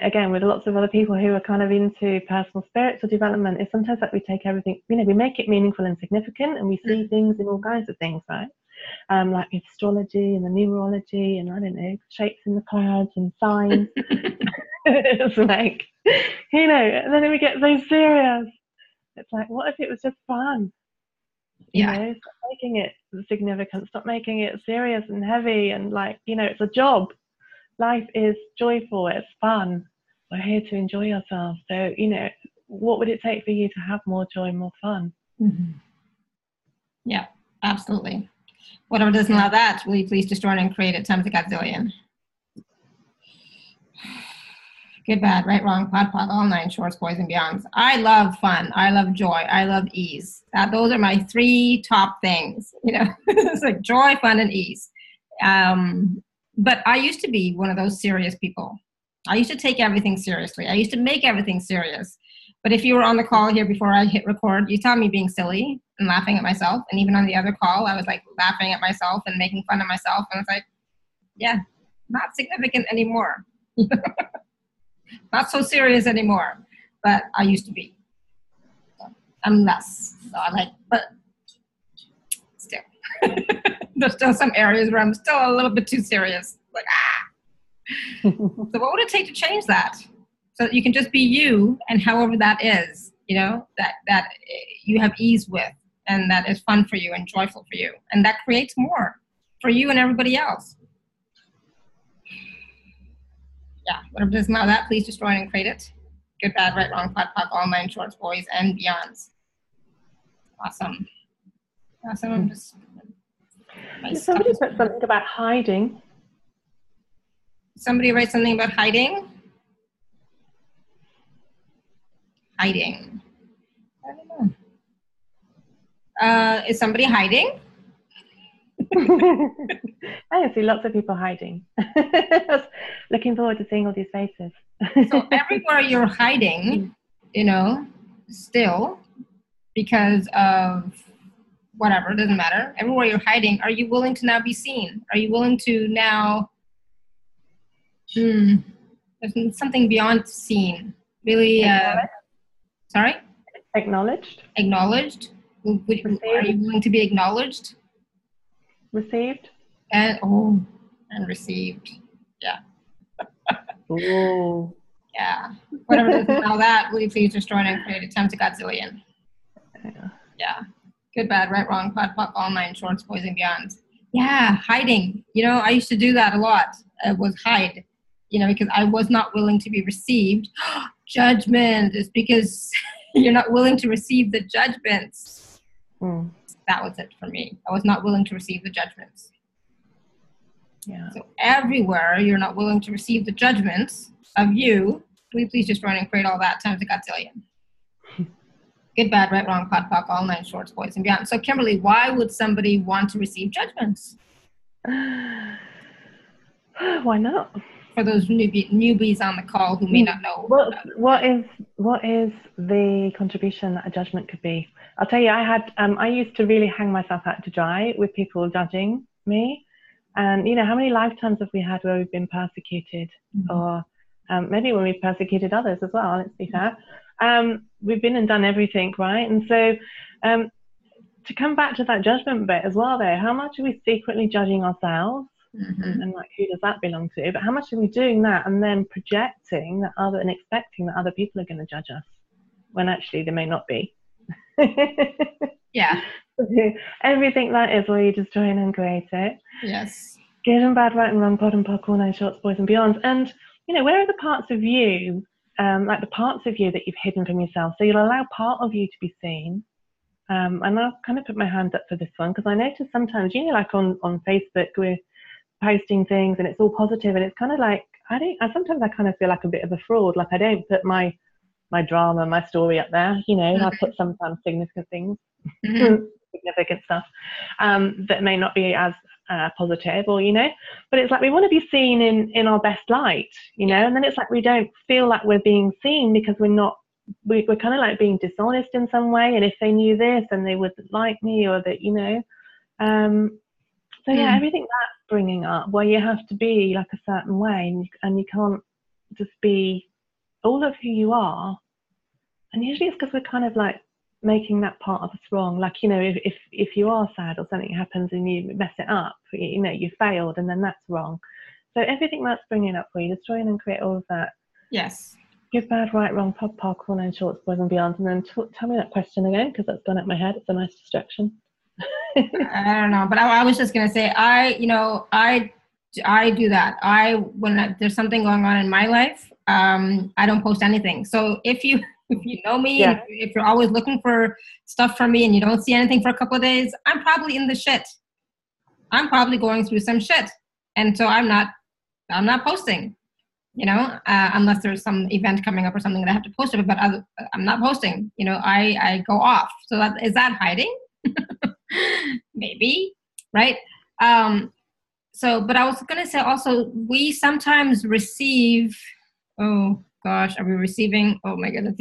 again, with lots of other people who are kind of into personal spiritual development, is sometimes we take everything, we make it meaningful and significant, and we see things in all kinds of things, right? Like astrology and the numerology and, I don't know, shapes in the clouds and signs. It's like, and then we get so serious. It's like, what if it was just fun? Yeah. Stop making it significant, stop making it serious and heavy and it's a job. Life is joyful, it's fun. We're here to enjoy ourselves. So, what would it take for you to have more joy, more fun? Mm-hmm. Yeah, absolutely. Whatever doesn't allow that, will you please destroy and create it times a godzillion? Good, bad, right, wrong, pod, pod, all nine shorts, boys and beyonds. I love fun. I love joy. I love ease. Those are my three top things. It's like joy, fun, and ease. But I used to be one of those serious people. I used to take everything seriously. I used to make everything serious. But if you were on the call here before I hit record, you saw me being silly and laughing at myself. And even on the other call, I was like laughing at myself and making fun of myself. And it's like, yeah, not significant anymore. Not so serious anymore, but I used to be. So I'm less. So I'm like, but still. There's still some areas where I'm still a little bit too serious. Like, So what would it take to change that? So that you can just be you, and however that is, that you have ease with, and that is fun for you and joyful for you. And that creates more for you and everybody else. Yeah, whatever doesn't allow that, please destroy and create it. Good, bad, right, wrong, pod, poc, all nine shorts, boys and beyonds. Awesome. Awesome. Somebody said something about hiding. Somebody write something about hiding? Hiding. I don't know. Is somebody hiding? I see lots of people hiding. Looking forward to seeing all these faces. So everywhere you're hiding, still, because of whatever, it doesn't matter. Everywhere you're hiding, are you willing to now be seen? Are you willing to now, there's something beyond seen, really, sorry? Acknowledged. Acknowledged? Are you willing to be acknowledged? Received. And received. Yeah. Ooh. Yeah. Whatever doesn't allow that, will you please destroy and create a times a godzillion? Yeah. Good, bad, right, wrong, pod, poc, all nine shorts, boys and beyonds. Yeah, hiding. I used to do that a lot. It was hide. Because I was not willing to be received. Judgment is because you're not willing to receive the judgments. That was it for me. I was not willing to receive the judgments. Yeah. So everywhere you're not willing to receive the judgments of you, we please destroy and create all that times a godzillion. Good, bad, right, wrong, pot, pock, all nine shorts, boys and beyond. So, Kimberly, why would somebody want to receive judgments? Why not? For those newbies on the call who may not know. What is the contribution that a judgment could be? I'll tell you, I used to really hang myself out to dry with people judging me. And, you know, how many lifetimes have we had where we've been persecuted? Or maybe when we've persecuted others as well, let's be fair. We've been and done everything, right? And so to come back to that judgment bit as well, though, how much are we secretly judging ourselves? And like, who does that belong to? But how much are we doing that and then projecting that and expecting that other people are going to judge us when actually they may not be? Yeah. Everything that is where you destroy and create it. Yes. Good and bad, right and wrong, pod and pock, all nine shorts, boys and beyond. And, you know, where are the parts of you, like the parts of you that you've hidden from yourself? So you'll allow part of you to be seen. And I'll kind of put my hand up for this one because I notice sometimes, you know, like on Facebook, we're posting things and it's all positive and it's kind of like sometimes I kind of feel like a bit of a fraud. Like I don't put my drama, my story up there, you know. I put sometimes significant things, significant stuff that may not be as positive, or, you know, but it's like we want to be seen in our best light, you know. And then it's like we don't feel like we're being seen because we're kind of like being dishonest in some way, and if they knew this then they wouldn't like me, or that, you know. So yeah, everything that's bringing up where you have to be like a certain way, and you can't just be all of who you are. And usually it's because we're kind of like making that part of us wrong. Like, you know, if you are sad or something happens and you mess it up, you know, you failed, and then that's wrong. So everything that's bringing up for you, destroying and create all of that. Yes. Good, bad, right, wrong, pod, pock, all nine shorts, boys and beyond. And then tell me that question again, because that's gone out my head. It's a nice distraction. I don't know, but I was just gonna say, I do that. When there's something going on in my life, I don't post anything. So if you know me, and if you're always looking for stuff from me and you don't see anything for a couple of days, I'm probably in the shit. I'm probably going through some shit, and so I'm not posting. You know, unless there's some event coming up or something that I have to post it, but I'm not posting. You know, I go off. So is that hiding? Maybe, right? But I was gonna say also, we sometimes receive, oh gosh, are we receiving, oh my goodness,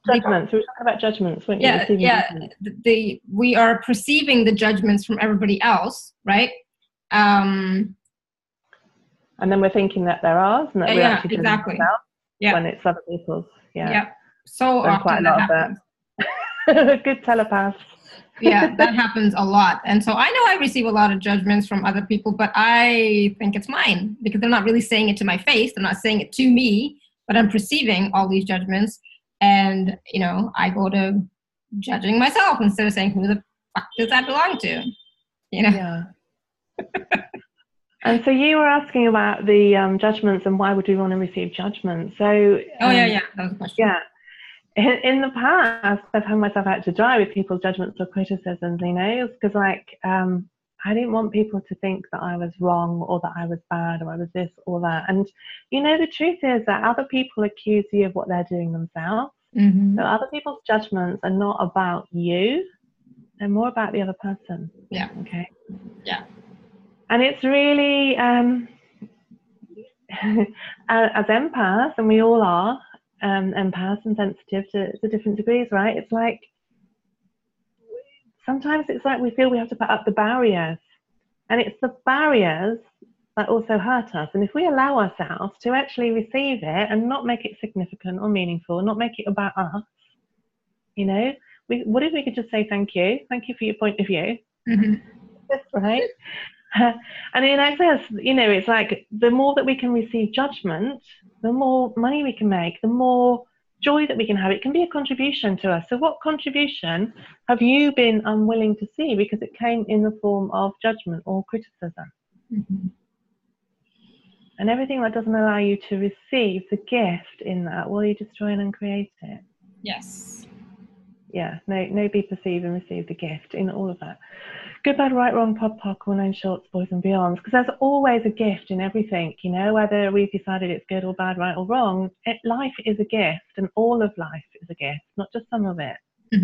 judgments. We were talking about judgments, weren't you? Judgments. We are perceiving the judgments from everybody else, right? And then we're thinking that they're ours, and that we're actually exactly. When it's other people's. So often quite a lot of that. Good telepath. Yeah, that happens a lot. And so I know I receive a lot of judgments from other people, but I think it's mine because they're not really saying it to my face. They're not saying it to me, but I'm perceiving all these judgments. And, you know, I go to judging myself instead of saying, who the fuck does that belong to? You know? Yeah. And so you were asking about the judgments and why would we want to receive judgments? So, that was a question. Yeah. In the past, I've hung myself out to dry with people's judgments or criticisms, you know, because like I didn't want people to think that I was wrong or that I was bad or I was this or that. And, you know, the truth is that other people accuse you of what they're doing themselves. So other people's judgments are not about you. They're more about the other person. Yeah. Okay. Yeah. And it's really, as empaths, and we all are, empaths and sensitive to different degrees, right? It's like sometimes it's like we feel we have to put up the barriers, and it's the barriers that also hurt us. And if we allow ourselves to actually receive it and not make it significant or meaningful, not make it about us, you know, what if we could just say thank you for your point of view? That's right. And in access, you know, it's like the more that we can receive judgment, the more money we can make, the more joy that we can have. It can be a contribution to us. So what contribution have you been unwilling to see because it came in the form of judgment or criticism? And everything that doesn't allow you to receive the gift in that, well, you destroy and uncreate it. Yes. Yeah, no, be, perceive, and receive the gift in all of that. Good, bad, right, wrong, pod, parkour, 9 shorts, boys and beyonds. Because there's always a gift in everything, you know, whether we've decided it's good or bad, right or wrong. Life is a gift, and all of life is a gift, not just some of it,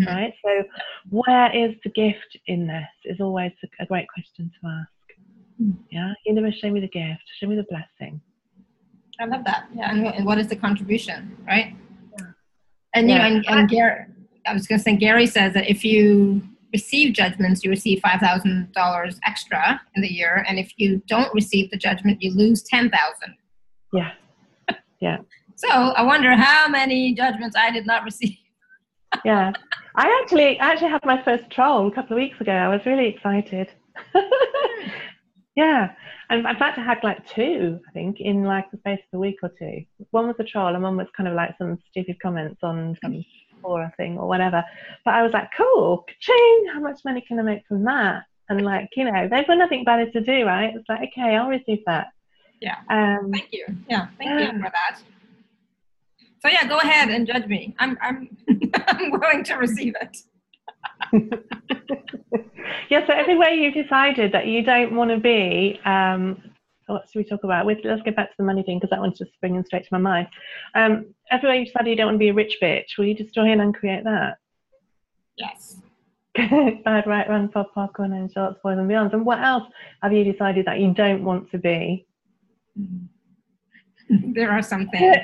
right? So where is the gift in this is always a great question to ask. Yeah, universe, show me the gift, show me the blessing. I love that. Yeah, and what is the contribution, right? Yeah. And, you know, and Gary, I was going to say, Gary says that if you receive judgments, you receive $5,000 extra in the year. And if you don't receive the judgment, you lose 10,000. Yeah. Yeah. So I wonder how many judgments I did not receive. Yeah. I actually had my first troll a couple of weeks ago. I was really excited. Yeah. And in fact, I had like 2, I think, in like the space of a week or 2. One was a troll and one was kind of like some stupid comments on some Quora thing or whatever. But I was like, cool, ka-ching, how much money can I make from that? And like, you know, they've got nothing better to do, right? It's like, okay, I'll receive that. Yeah. Thank you. Yeah, thank you for that. So yeah, go ahead and judge me. I'm I'm willing to receive it. Yeah, so everywhere you've decided that you don't want to be, what should we talk about? Let's get back to the money thing, because that one's just springing straight to my mind. Everywhere you've decided you don't want to be a rich bitch, will you destroy and uncreate that? Yes. Bad, right, wrong, pod, parkour, and shorts, boys and beyonds. And what else have you decided that you don't want to be? There are some things.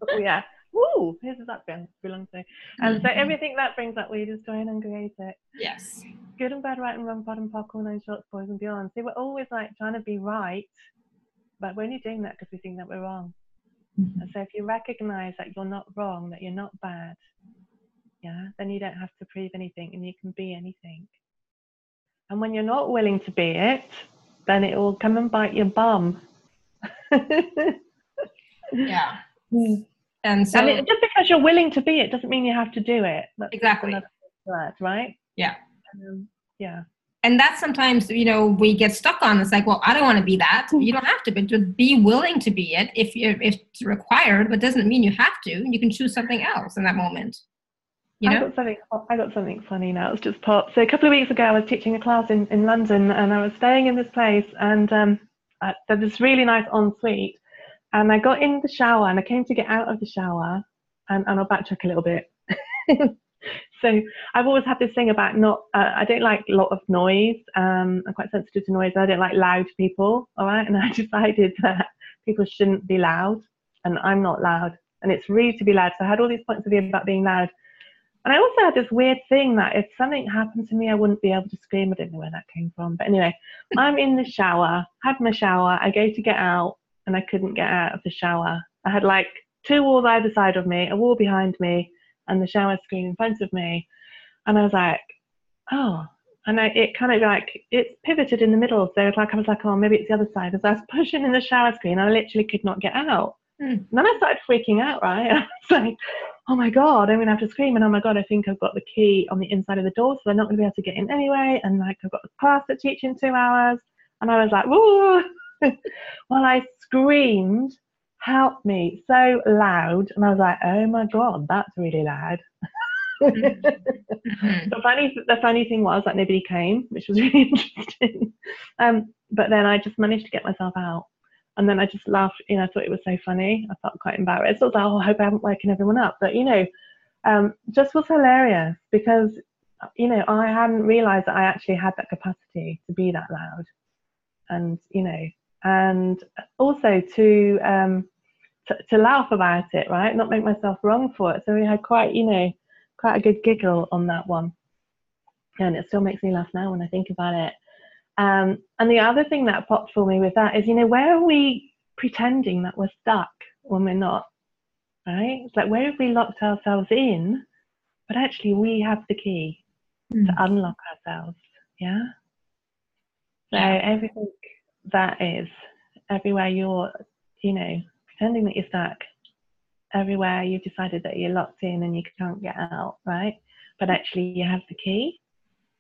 Oh, yeah. Woo! Who does that belong to? And so everything that brings up, we destroy and uncreate it. Yes. Good and bad, right and wrong, bottom, parkour, 9 shorts, boys and beyond. See, we're always like trying to be right, but we're only doing that because we think that we're wrong. And so if you recognize that you're not wrong, that you're not bad, yeah, then you don't have to prove anything and you can be anything. And when you're not willing to be it, then it will come and bite your bum. Yeah. And so, just because you're willing to be it doesn't mean you have to do it. That's exactly. That, right? Yeah. Yeah. And that's sometimes, you know, we get stuck on. It's like, well, I don't want to be that. You don't have to, but just be willing to be it if it's required, but doesn't mean you have to. You can choose something else in that moment. You know? I got something funny now. It's just popped. So a couple of weeks ago, I was teaching a class in London, and I was staying in this place, and there's this really nice ensuite. And I got in the shower and I came to get out of the shower, and I'll backtrack a little bit. So I've always had this thing about I don't like a lot of noise. I'm quite sensitive to noise. I don't like loud people. All right. And I decided that people shouldn't be loud, and I'm not loud, and it's rude to be loud. So I had all these points of view about being loud. And I also had this weird thing that if something happened to me, I wouldn't be able to scream. I don't know where that came from. But anyway, I'm in the shower, had my shower. I go to get out, and I couldn't get out of the shower. I had like 2 walls either side of me, a wall behind me, and the shower screen in front of me. And I was like, oh. And it kind of like, it pivoted in the middle. So it's like, I was like, oh, maybe it's the other side. As I was pushing in the shower screen, I literally could not get out. And then I started freaking out, right? I was like, oh my God, I'm going to have to scream. And oh my God, I think I've got the key on the inside of the door, so they're not going to be able to get in anyway. And like, I've got a class to teach in 2 hours. And I was like, whoa. Well, I screamed, help me, so loud. And I was like, oh my God, that's really loud. The funny thing was that nobody came, which was really interesting. But then I just managed to get myself out. And then I just laughed, I thought it was so funny. I felt quite embarrassed. I was like, oh, I hope I haven't woken everyone up. But, just was hilarious because, I hadn't realized that I actually had that capacity to be that loud. And, and also to laugh about it, right? Not make myself wrong for it. So we had quite a good giggle on that one. And it still makes me laugh now when I think about it. And the other thing that popped for me with that is, where are we pretending that we're stuck when we're not, right? It's like, where have we locked ourselves in, but actually we have the key to unlock ourselves, yeah? So everything that is, everywhere you're, pretending that you're stuck, everywhere you've decided that you're locked in and you can't get out, right? But actually you have the key.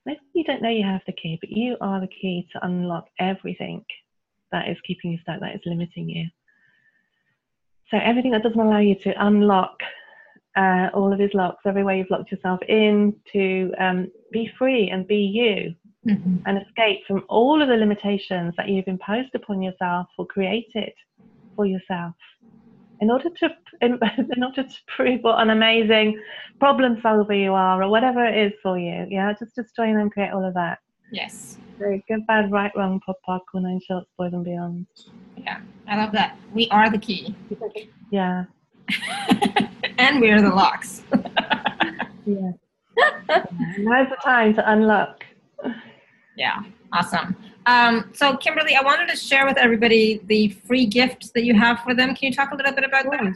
Maybe you don't know you have the key, but you are the key to unlock everything that is keeping you stuck, that is limiting you. So everything that doesn't allow you to unlock all of his locks, every way you've locked yourself in, to be free and be you, and escape from all of the limitations that you've imposed upon yourself or created for yourself, in order to prove what an amazing problem solver you are, or whatever it is for you. Yeah, just destroy and uncreate all of that. Yes. So good, bad, right, wrong, pop, pop, cool, 9 shorts, boys and beyond. Yeah, I love that. We are the key. Yeah. And we're the locks. Yeah. Now's the time to unlock. Yeah, awesome. So Kimberly, I wanted to share with everybody the free gift that you have for them. Can you talk a little bit about that?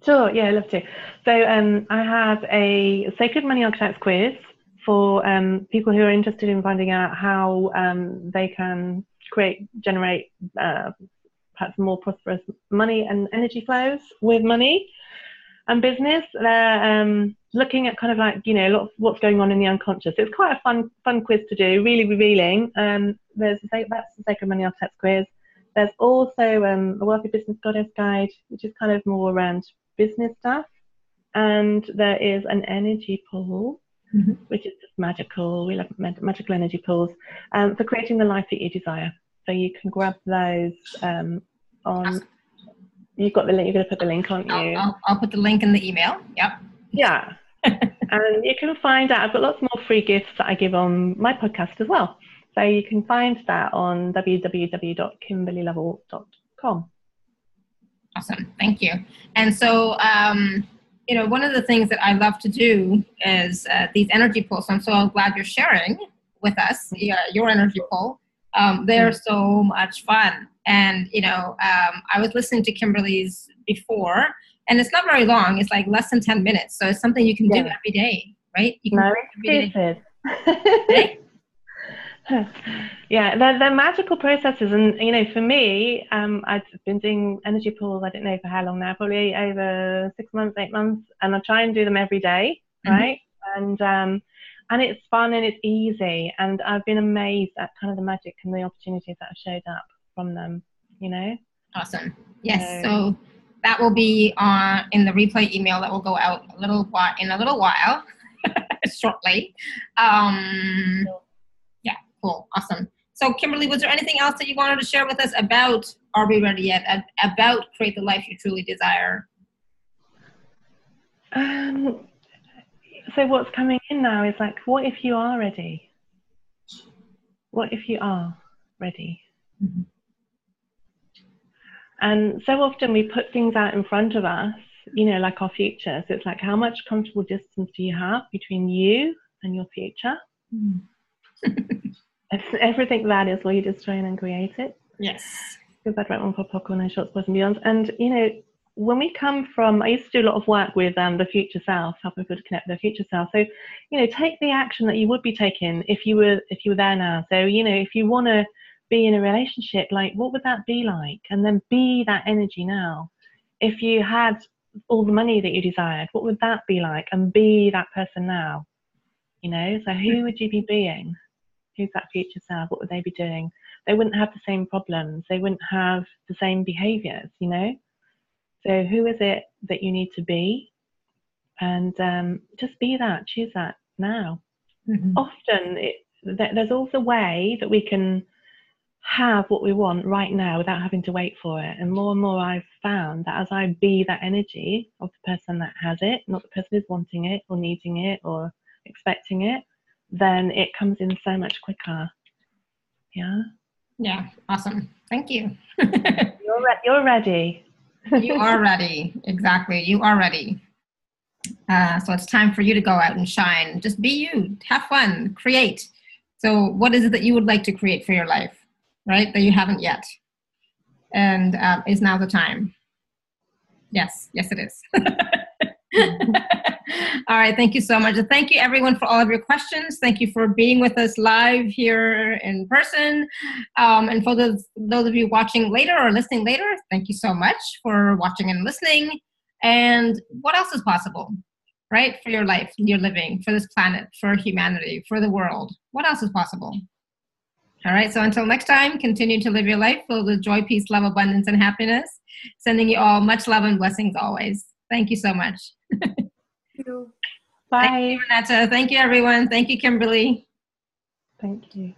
Sure, yeah, I'd love to. So I have a Sacred Money Archetypes quiz for people who are interested in finding out how they can generate perhaps more prosperous money and energy flows with money and business. They're looking at kind of like, a lot of what's going on in the unconscious. It's quite a fun quiz to do, really revealing. That's the Sacred Money Archetypes quiz. There's also a Wealthy Business Goddess Guide, which is kind of more around business stuff. And there is an energy pool, which is just magical. We love magical energy pools for creating the life that you desire. So you can grab those on. You've got the link. You're going to put the link, aren't you? I'll put the link in the email. Yep. Yeah. And you can find out. I've got lots more free gifts that I give on my podcast as well. So you can find that on www.kimberleylovell.com. Awesome. Thank you. And so, one of the things that I love to do is these energy pulls. So I'm so glad you're sharing with us your energy pull. They're so much fun. And, I was listening to Kimberly's before, and it's not very long. It's like less than 10 minutes. So it's something you can do every day, right? You can no excuses. Right? Yeah, they're magical processes. And, for me, I've been doing energy pools, I don't know for how long now, probably over 6 months, 8 months. And I try and do them every day, right? And it's fun and it's easy. And I've been amazed at kind of the magic and the opportunities that have showed up from them, Awesome. Yes. So that will be in the replay email that will go out in a little while, shortly. Yeah, cool. Awesome. So Kimberly, was there anything else that you wanted to share with us about Are We Ready Yet? About Create the Life You Truly Desire? So what's coming in now is like, what if you are ready? What if you are ready? And so often we put things out in front of us, like our future. So it's like, how much comfortable distance do you have between you and your future? Everything that is, will you destroy and create it? Yes. Good, bad, right, wrong, pop, popcorn, 9 shorts, boys and beyond. And, when we come from, I used to do a lot of work with the future self, helping people to connect with their future self. So, take the action that you would be taking if you were there now. So, if you want to be in a relationship, like, what would that be like? And then be that energy now. If you had all the money that you desired, what would that be like? And be that person now. So who would you be being? Who's that future self? What would they be doing? They wouldn't have the same problems. They wouldn't have the same behaviors, So who is it that you need to be? And just be that, choose that now. Often there's also a way that we can have what we want right now without having to wait for it. And more I've found that as I be that energy of the person that has it, not the person who's wanting it or needing it or expecting it, then it comes in so much quicker. Yeah. Yeah. Awesome. Thank you. You're ready. You are ready. Exactly. You are ready. So it's time for you to go out and shine. Just be you. Have fun. Create. So what is it that you would like to create for your life, right? That you haven't yet. And is now the time. Yes. Yes, it is. All right. Thank you so much. And thank you, everyone, for all of your questions. Thank you for being with us live here in person. And for those of you watching later or listening later, thank you so much for watching and listening. And what else is possible, right? For your life, you're living, for this planet, for humanity, for the world. What else is possible? All right. So until next time, continue to live your life filled with joy, peace, love, abundance, and happiness. Sending you all much love and blessings always. Thank you so much. Bye. Thank you, Renata. Thank you, everyone. Thank you, Kimberly. Thank you.